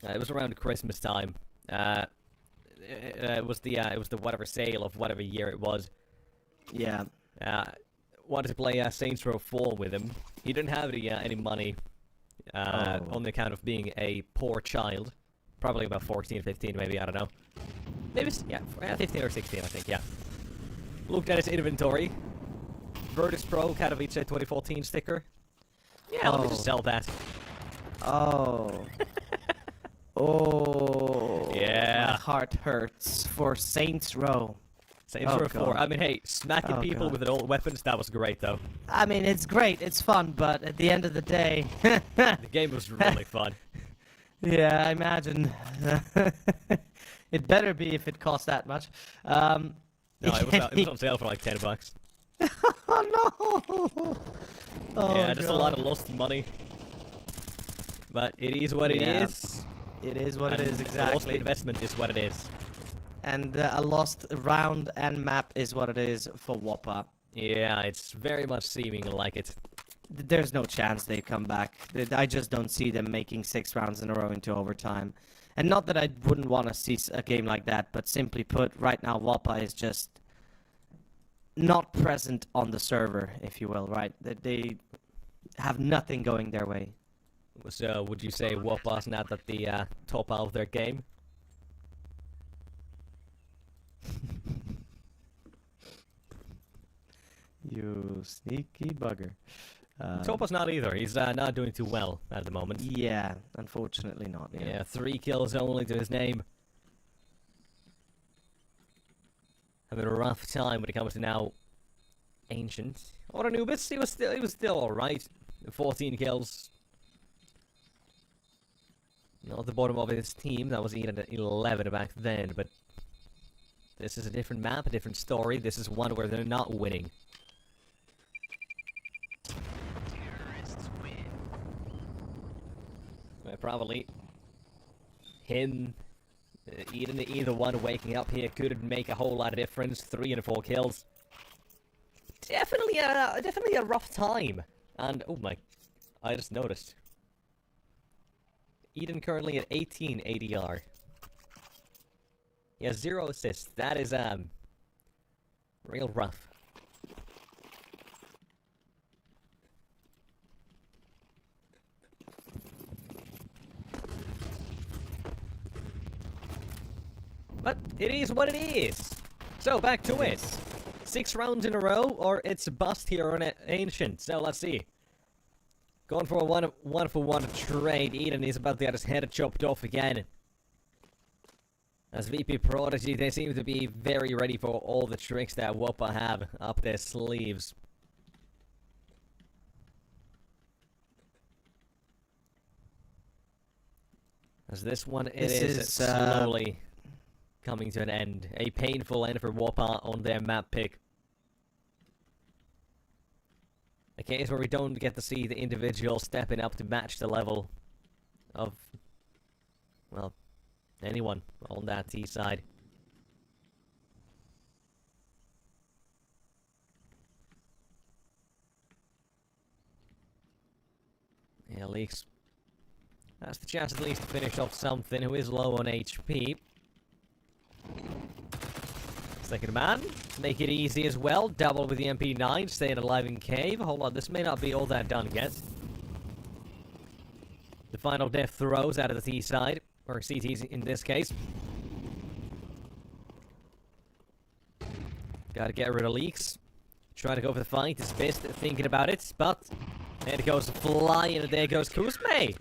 it was around Christmas time, it was the whatever sale of whatever year it was. Yeah. Wanted to play Saints Row 4 with him. He didn't have any money on the account of being a poor child. Probably about 14, 15 maybe, I don't know. Maybe, yeah, 15 or 16 I think, yeah. Looked at his inventory. Virtus Pro Katowice 2014 sticker. Yeah, let me just sell that. Oh. Oh. Yeah. My heart hurts for Saints Row. Saints Row 4. I mean, hey, smacking people with old weapons, that was great, though. I mean, it's great, it's fun, but at the end of the day... The game was really fun. Yeah, I imagine. It better be if it costs that much. No, it was on sale for like $10. Oh, no! Oh, yeah, just a lot of lost money. But it is what it is. It is what it is, The lost exactly. investment is what it is. and a lost round and map is what it is for Wopa. Yeah, it's very much seeming like it. There's no chance they come back. I just don't see them making 6 rounds in a row into overtime. And not that I wouldn't want to see a game like that, but simply put, right now Wopa is just not present on the server, if you will, right? They have nothing going their way. So, would you say Wopa's not at the top of their game? You sneaky bugger. Topa's not either. He's not doing too well at the moment. Yeah, unfortunately not. Yeah, 3 kills only to his name. Having a rough time when it comes to now Ancient. Or Anubis, he was still alright. 14 kills. Not at the bottom of his team, that was even at 11 back then, but this is a different map, a different story. This is one where they're not winning. Probably him, either one waking up here couldn't make a whole lot of difference. 3 and 4 kills. Definitely a rough time. And oh my, I just noticed. Eden currently at 18 ADR. He has 0 assists. That is real rough. But it is what it is. So back to it. 6 rounds in a row, or it's a bust here on Ancient. So let's see. Going for a one-for-one trade. Eden is about to get his head chopped off again. As VP.Prodigy, they seem to be very ready for all the tricks that Wopa have up their sleeves. As this one is slowly coming to an end. A painful end for Wopa on their map pick. A case where we don't get to see the individual stepping up to match the level of, well, anyone on that T side. Yeah, Leaks. That's the chance at least to finish off something who is low on HP. Second man, make it easy as well. Double with the MP9, staying alive in cave. Hold on, this may not be all that done yet. The final death throws out of the T side, or CTs in this case. Gotta get rid of Leaks. Trying to go for the fight, his best thinking about it, but there it goes flying, and there goes Kuzme.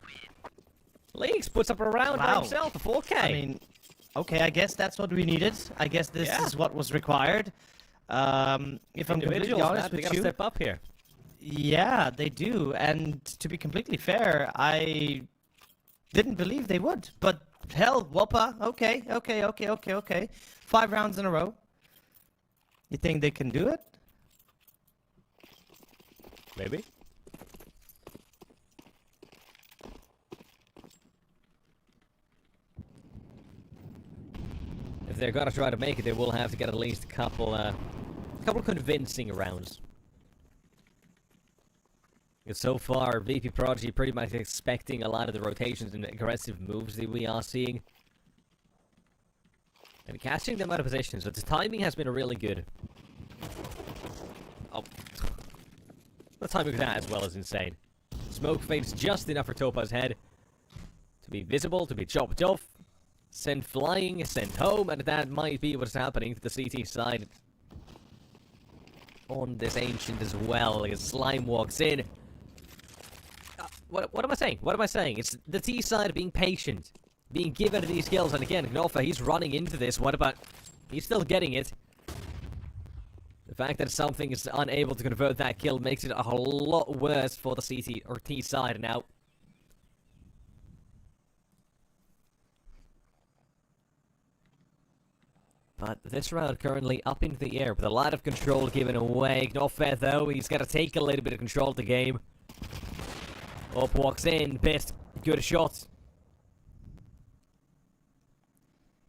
Leaks puts up a round by himself, a 4K. I mean, okay, I guess that's what we needed. I guess this is what was required. If I'm completely honest with you, gotta step up here. Yeah, they do. And to be completely fair, I didn't believe they would. But hell, Wopa, okay. 5 rounds in a row. You think they can do it? Maybe. If they're gonna try to make it, they will have to get at least a couple convincing rounds. Because so far, VP.Prodigy pretty much expecting a lot of the rotations and aggressive moves that we are seeing. And catching them out of position, so the timing has been really good. Oh. The timing of that as well is insane. Smoke fades just enough for Topa's head to be visible, to be chopped off. Sent flying, sent home, and that might be what's happening to the CT side on this Ancient as well. As Slime walks in. What am I saying? What am I saying? It's the T side being patient, being given these kills, and again, Gnofa, he's running into this. What about... He's still getting it. The fact that something is unable to convert that kill makes it a whole lot worse for the CT or T side now. But this round currently up into the air with a lot of control given away. Not fair though, he's got to take a little bit of control of the game. Up walks in, best good shot.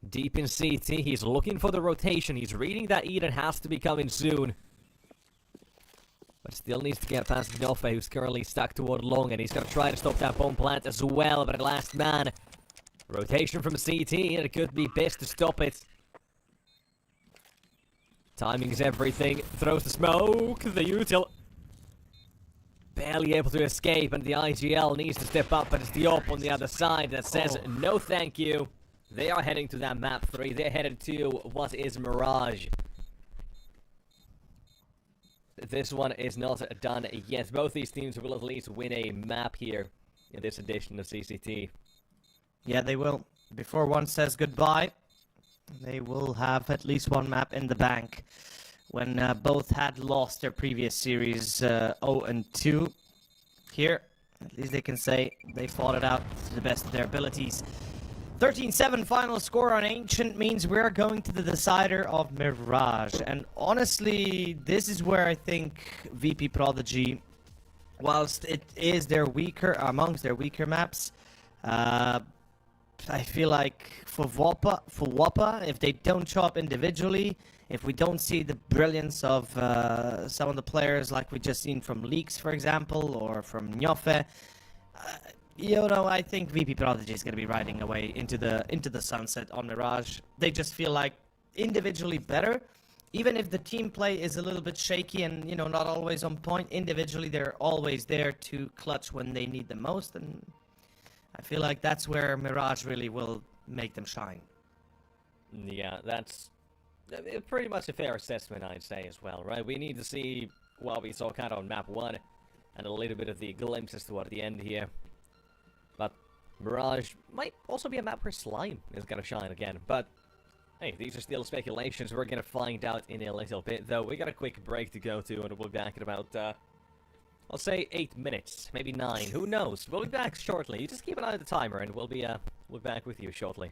Deep in CT, he's looking for the rotation. He's reading that Eden has to be coming soon. But still needs to get past Noffe, who's currently stuck toward long, and he's going to try to stop that bomb plant as well, but at last man. Rotation from CT, and it could be best to stop it. Timing is everything. Throws the smoke. The util barely able to escape, and the IGL needs to step up, but it's the op on the other side that says no thank you. They are heading to that map 3. They're headed to what is Mirage. This one is not done yet. Both these teams will at least win a map here in this edition of CCT. Yeah, they will. Before one says goodbye, they will have at least one map in the bank. When both had lost their previous series 0-2. Here, at least they can say they fought it out to the best of their abilities. 13-7 final score on Ancient means we're going to the decider of Mirage. And honestly, this is where I think VP.Prodigy, whilst it is amongst their weaker maps, I feel like for Wopa, if they don't show up individually, if we don't see the brilliance of some of the players like we just seen from Leaks, for example, or from Noffe, I think VP.Prodigy is going to be riding away into the sunset on Mirage. They just feel like individually better. Even if the team play is a little bit shaky and, not always on point, individually they're always there to clutch when they need the most, and I feel like that's where Mirage really will make them shine. Yeah, that's pretty much a fair assessment, I'd say, as well, right? We need to see what we saw kind of on map 1, and a little bit of the glimpses toward the end here. But Mirage might also be a map where Slime is going to shine again, but hey, these are still speculations. We're going to find out in a little bit, though. We got a quick break to go to, and we'll be back in about, I'll say 8 minutes, maybe 9, who knows? We'll be back shortly. You just keep an eye on the timer, and we'll be back with you shortly.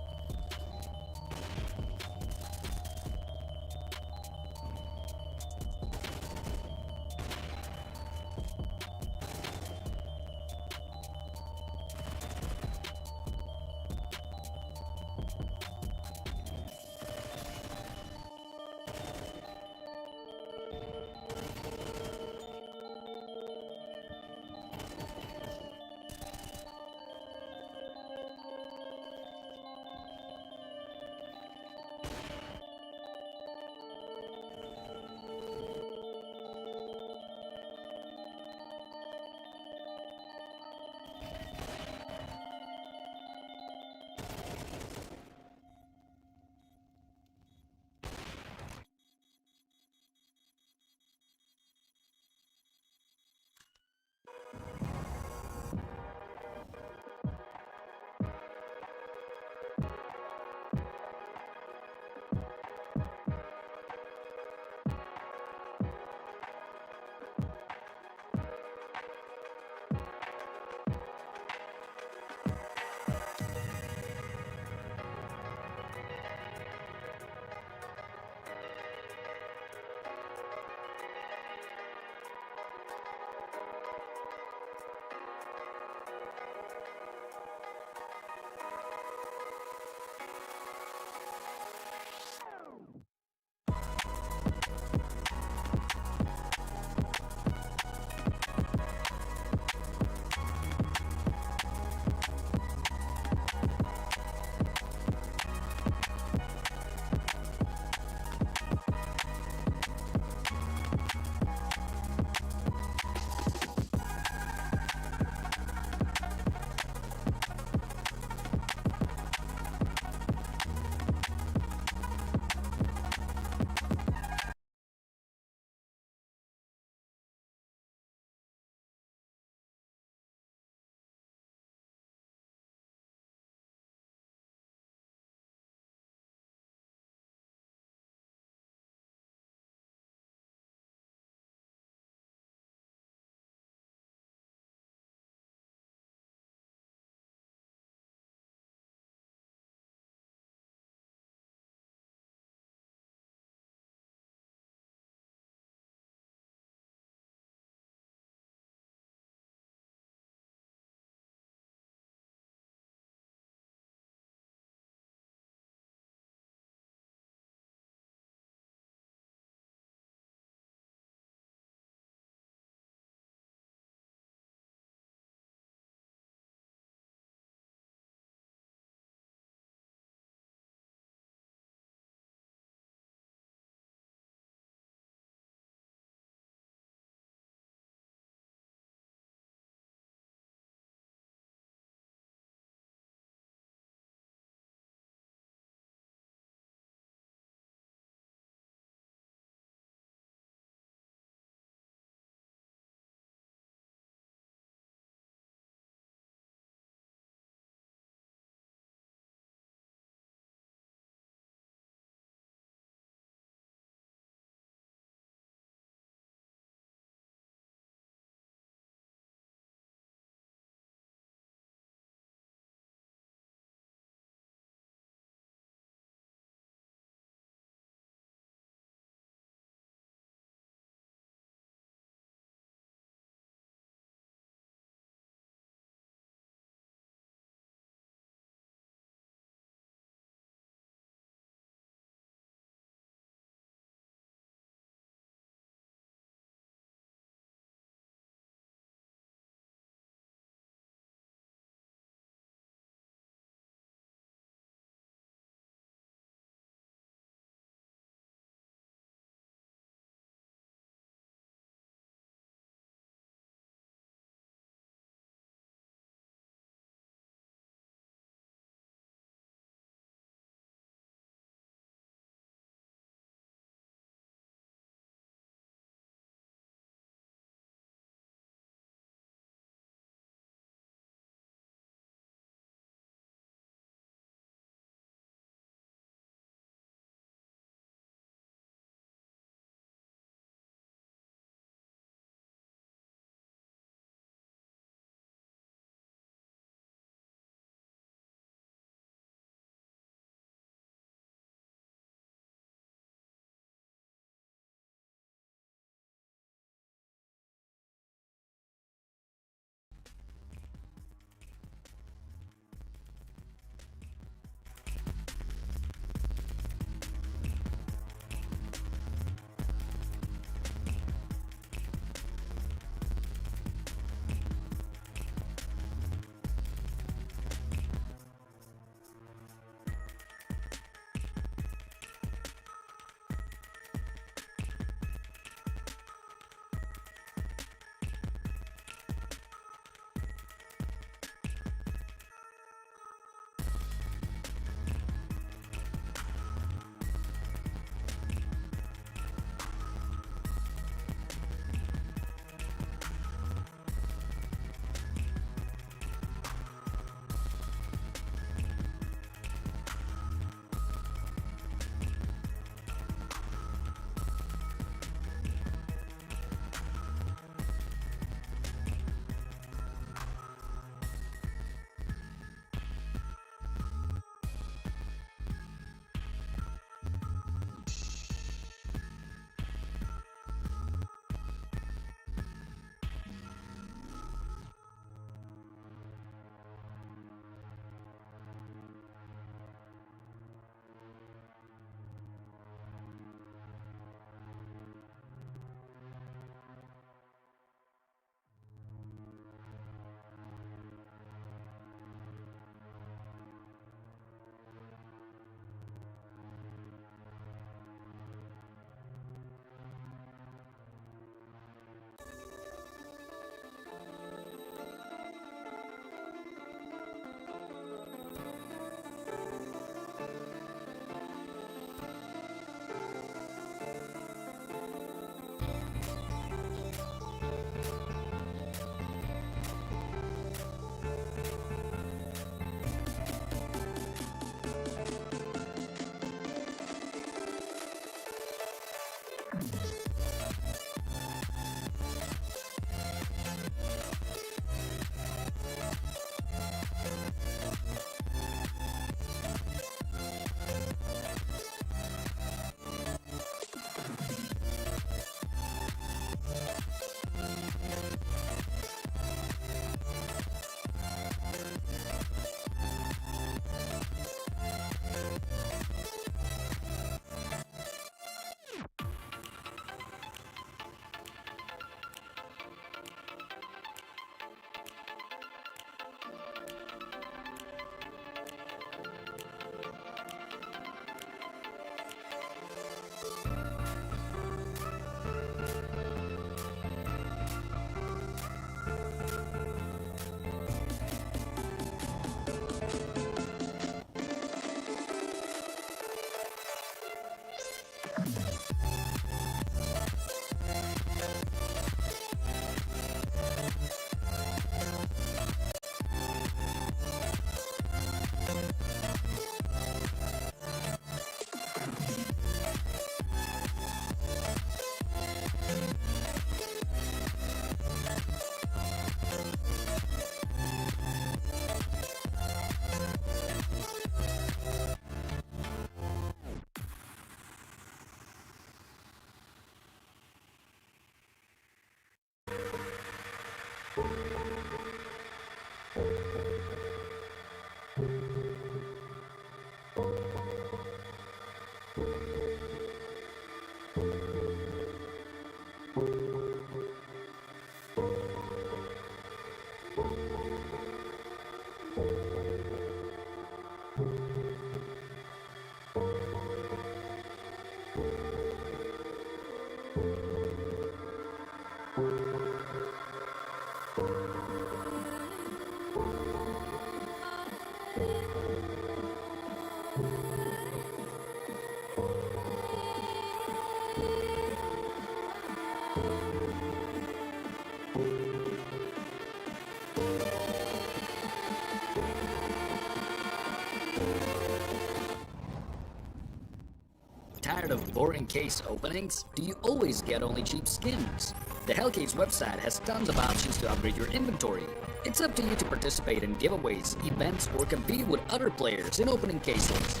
Tired of boring case openings? Do you always get only cheap skins? The Hellcase website has tons of options to upgrade your inventory. It's up to you to participate in giveaways, events, or compete with other players in opening cases.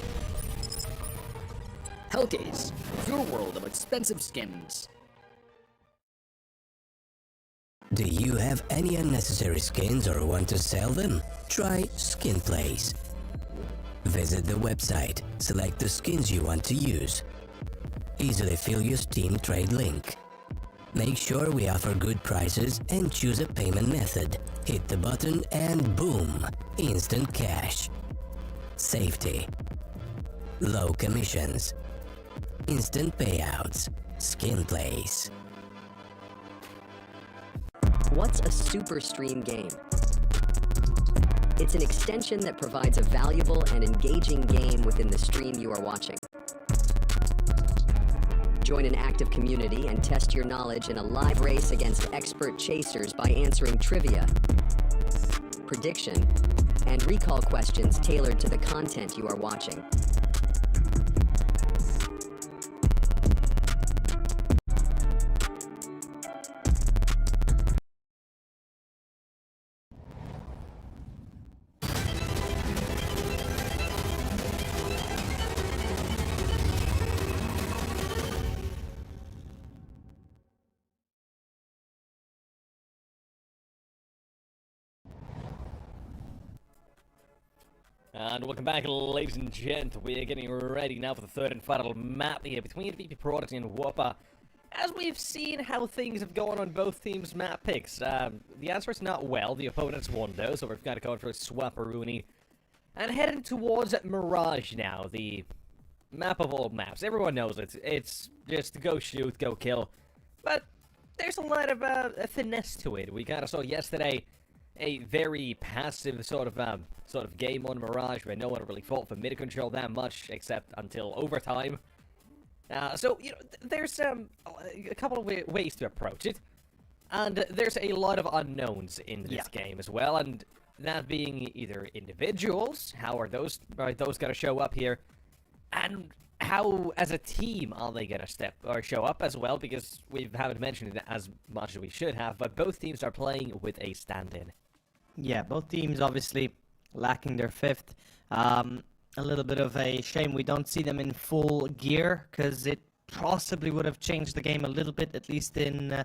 Hellcase, your world of expensive skins. Do you have any unnecessary skins or want to sell them? Try Skinplace. Visit the website, select the skins you want to use. Easily fill your Steam trade link. Make sure we offer good prices and choose a payment method. Hit the button and boom! Instant cash. Safety. Low commissions. Instant payouts. Skinplace. What's a super stream game? It's an extension that provides a valuable and engaging game within the stream you are watching. Join an active community and test your knowledge in a live race against expert chasers by answering trivia, prediction, and recall questions tailored to the content you are watching. And welcome back, ladies and gents. We are getting ready now for the third and final map here between VP.Prodigy and Wopa. As we've seen how things have gone on both teams' map picks, the answer is not well. The opponents won though, so we've got to go for Swapperoonie. And heading towards Mirage now, the map of all maps. Everyone knows it. It's just go shoot, go kill. But there's a lot of finesse to it. We kind of saw yesterday a very passive sort of game on Mirage where no one really fought for mid control that much except until overtime. So you know, there's a couple of ways to approach it, and there's a lot of unknowns in this game as well. And that being either individuals, how are those going to show up here, and how as a team are they going to show up as well? Because we haven't mentioned it as much as we should have, but both teams are playing with a stand-in. Yeah, both teams obviously lacking their fifth. A little bit of a shame we don't see them in full gear, because it possibly would have changed the game a little bit, at least in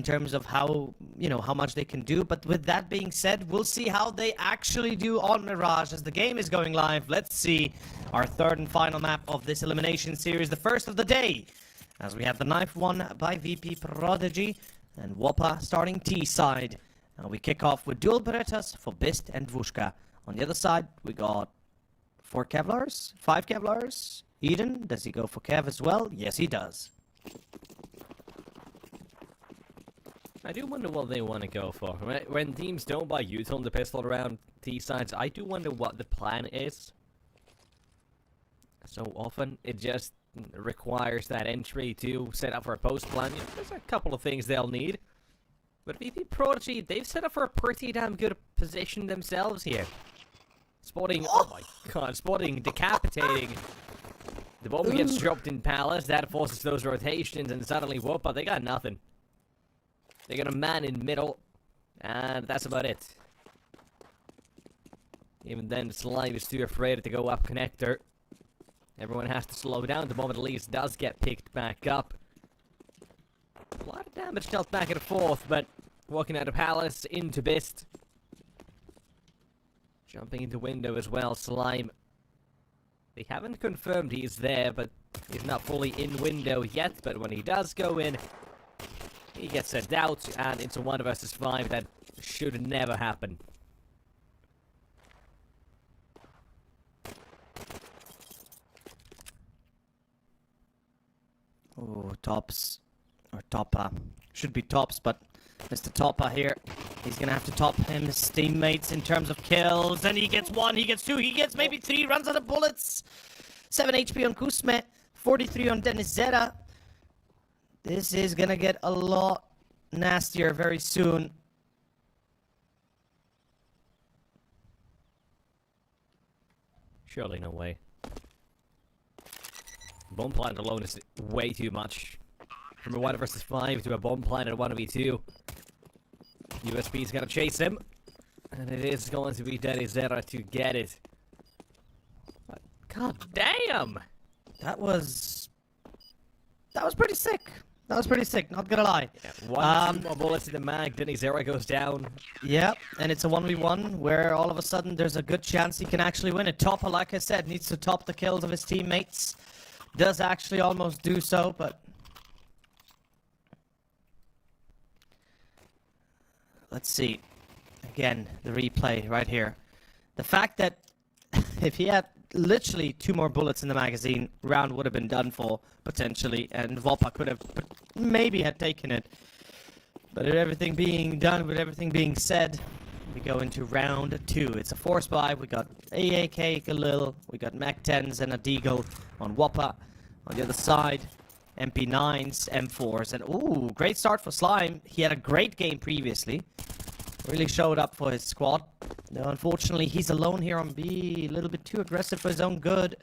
terms of how much they can do. But with that being said, we'll see how they actually do on Mirage as the game is going live. Let's see our third and final map of this elimination series, the first of the day, as we have the knife won by VP.Prodigy and Wopa starting T side. And we kick off with dual Berettas for Bist and Vushka. On the other side, we got 4 Kevlars, 5 Kevlars. Eden, does he go for Kev as well? Yes, he does. I do wonder what they want to go for. When teams don't buy use on the pistol around T sides, I do wonder what the plan is. So often, it just requires that entry to set up for a post plan. There's a couple of things they'll need. But VP.Prodigy, they've set up for a pretty damn good position themselves here. Spotting, oh my god, spotting, decapitating. The bomb gets dropped in Palace, that forces those rotations, and suddenly Wopa, they got nothing. They got a man in middle, and that's about it. Even then, Slime is too afraid to go up connector. Everyone has to slow down. The moment at least does get picked back up. A lot of damage dealt back and forth, but walking out of Palace into Bist. Jumping into window as well, Slime. They haven't confirmed he's there, but he's not fully in window yet. But when he does go in, he gets sent out, and it's a 1 versus 5 that should never happen. Oh, tops. Or Topper. Should be tops, but Mr. Topper here. He's gonna have to top his teammates in terms of kills. And he gets 1, he gets 2, he gets maybe 3, runs out of bullets. 7 HP on Kusme, 43 on Denizera. This is gonna get a lot nastier very soon. Surely no way. Bomb plant alone is way too much. From a 1 versus 5 to a bomb plant at 1v2. USB's gonna chase him. And it is going to be Denizera to get it. But god damn! That was pretty sick. That was pretty sick, not gonna lie. Yeah, 2 more bullets in the mag, Denizera goes down. Yeah, and it's a 1v1 where all of a sudden there's a good chance he can actually win it. Topper, like I said, needs to top the kills of his teammates. Does actually almost do so, but let's see. Again, the replay right here. The fact that if he had literally 2 more bullets in the magazine, round would have been done for, potentially, and Wopa could have maybe had taken it. But with everything being done, with everything being said, we go into round 2. It's a force buy. We got AAK, Galil, we got Mac 10s and a Deagle on Wopa. On the other side, MP9s, M4s, and ooh, great start for Slime. He had a great game previously. Really showed up for his squad. Now, unfortunately, he's alone here on B. A little bit too aggressive for his own good.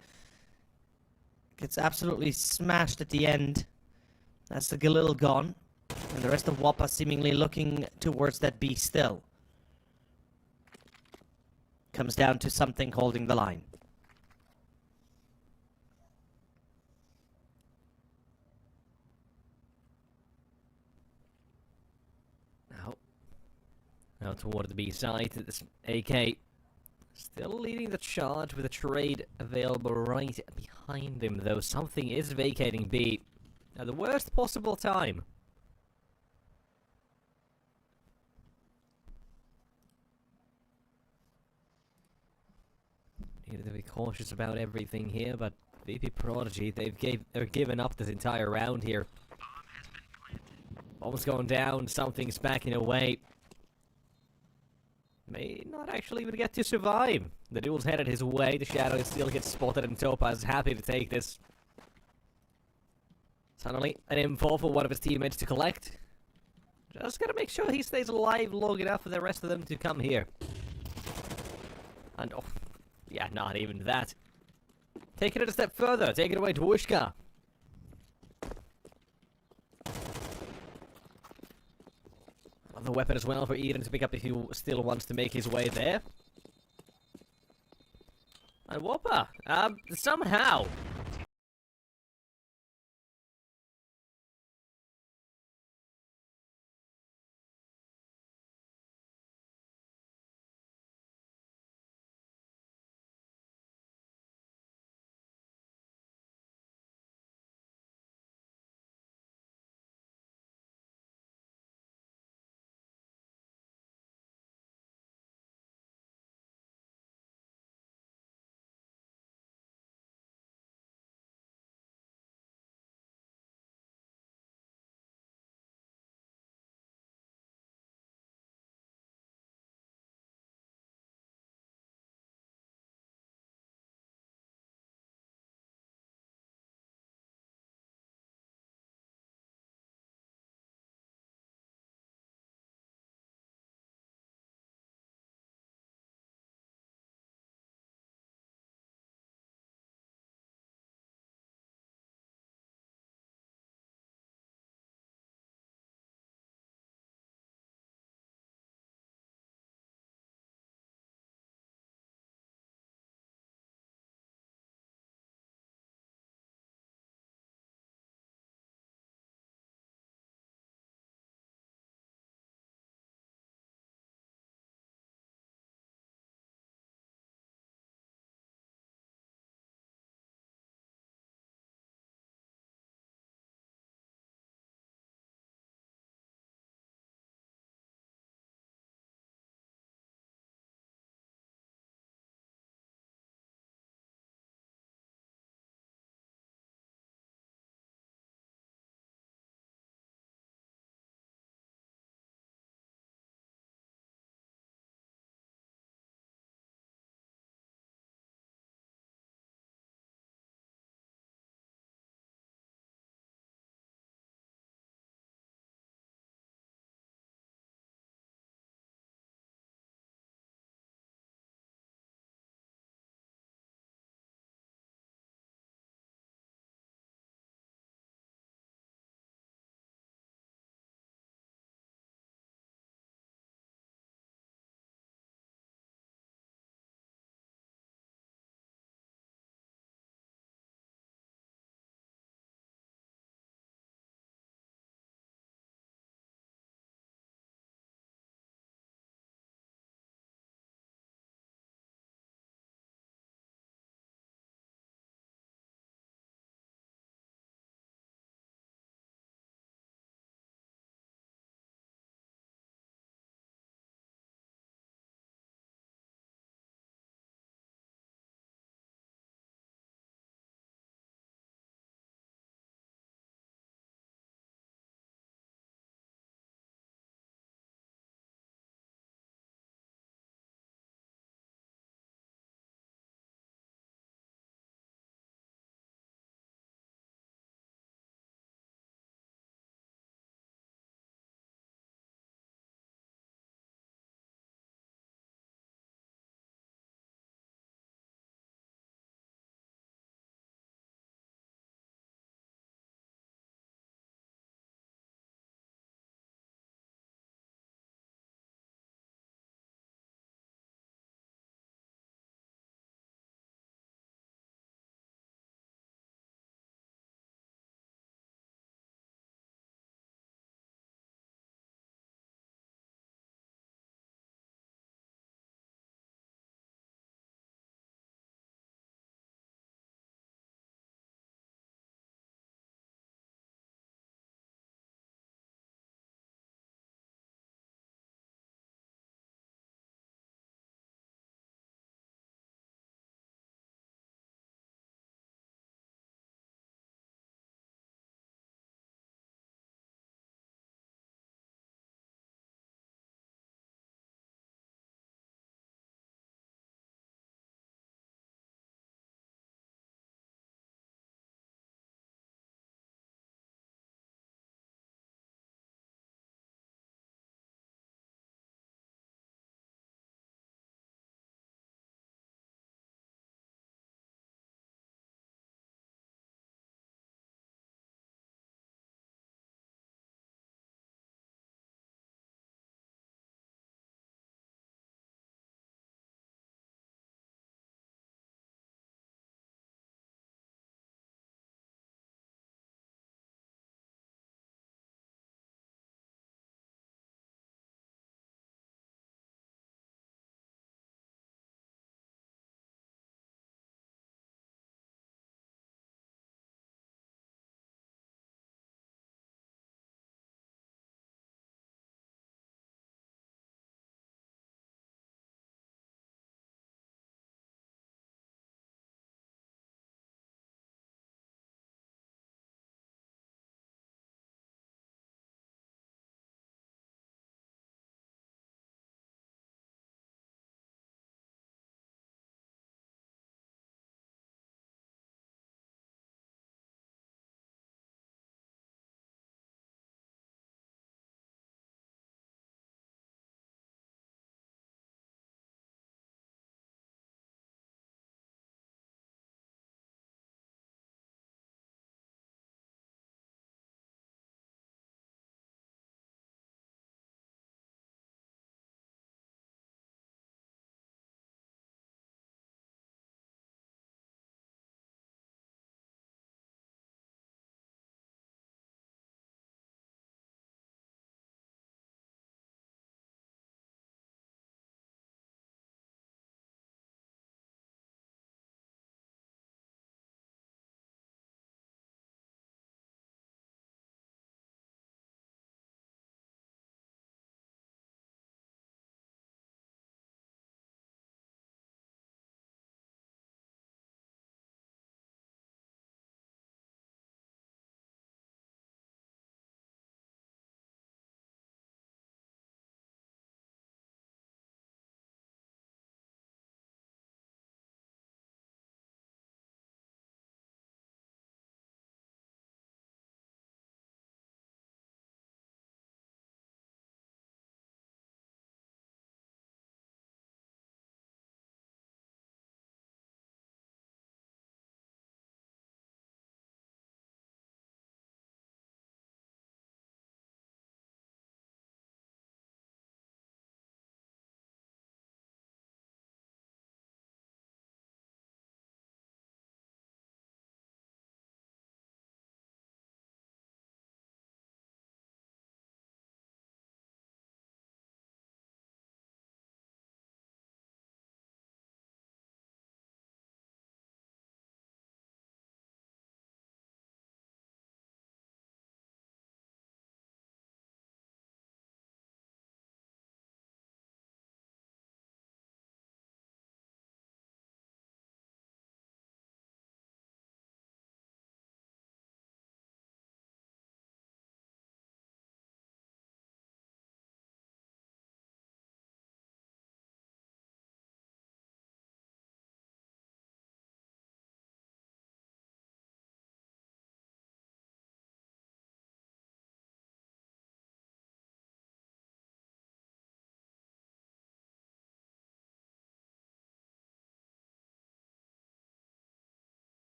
Gets absolutely smashed at the end. That's the Galil gone. And the rest of Wopa seemingly looking towards that B still. Comes down to something holding the line. Now toward the B side, this AK still leading the charge with a trade available right behind him, though something is vacating B at the worst possible time. Needed to be cautious about everything here, but VP.Prodigy, they're given up this entire round here. Bomb's going down, something's backing away. May not actually even get to survive. The duel's headed his way, the shadow still gets spotted, and Topaz happy to take this. Suddenly, an M4 for one of his teammates to collect. Just gotta make sure he stays alive long enough for the rest of them to come here. And, oh, yeah, not even that. Taking it a step further, taking it away to Wishka. The weapon as well for Eden to pick up if he still wants to make his way there. And Wopa, somehow,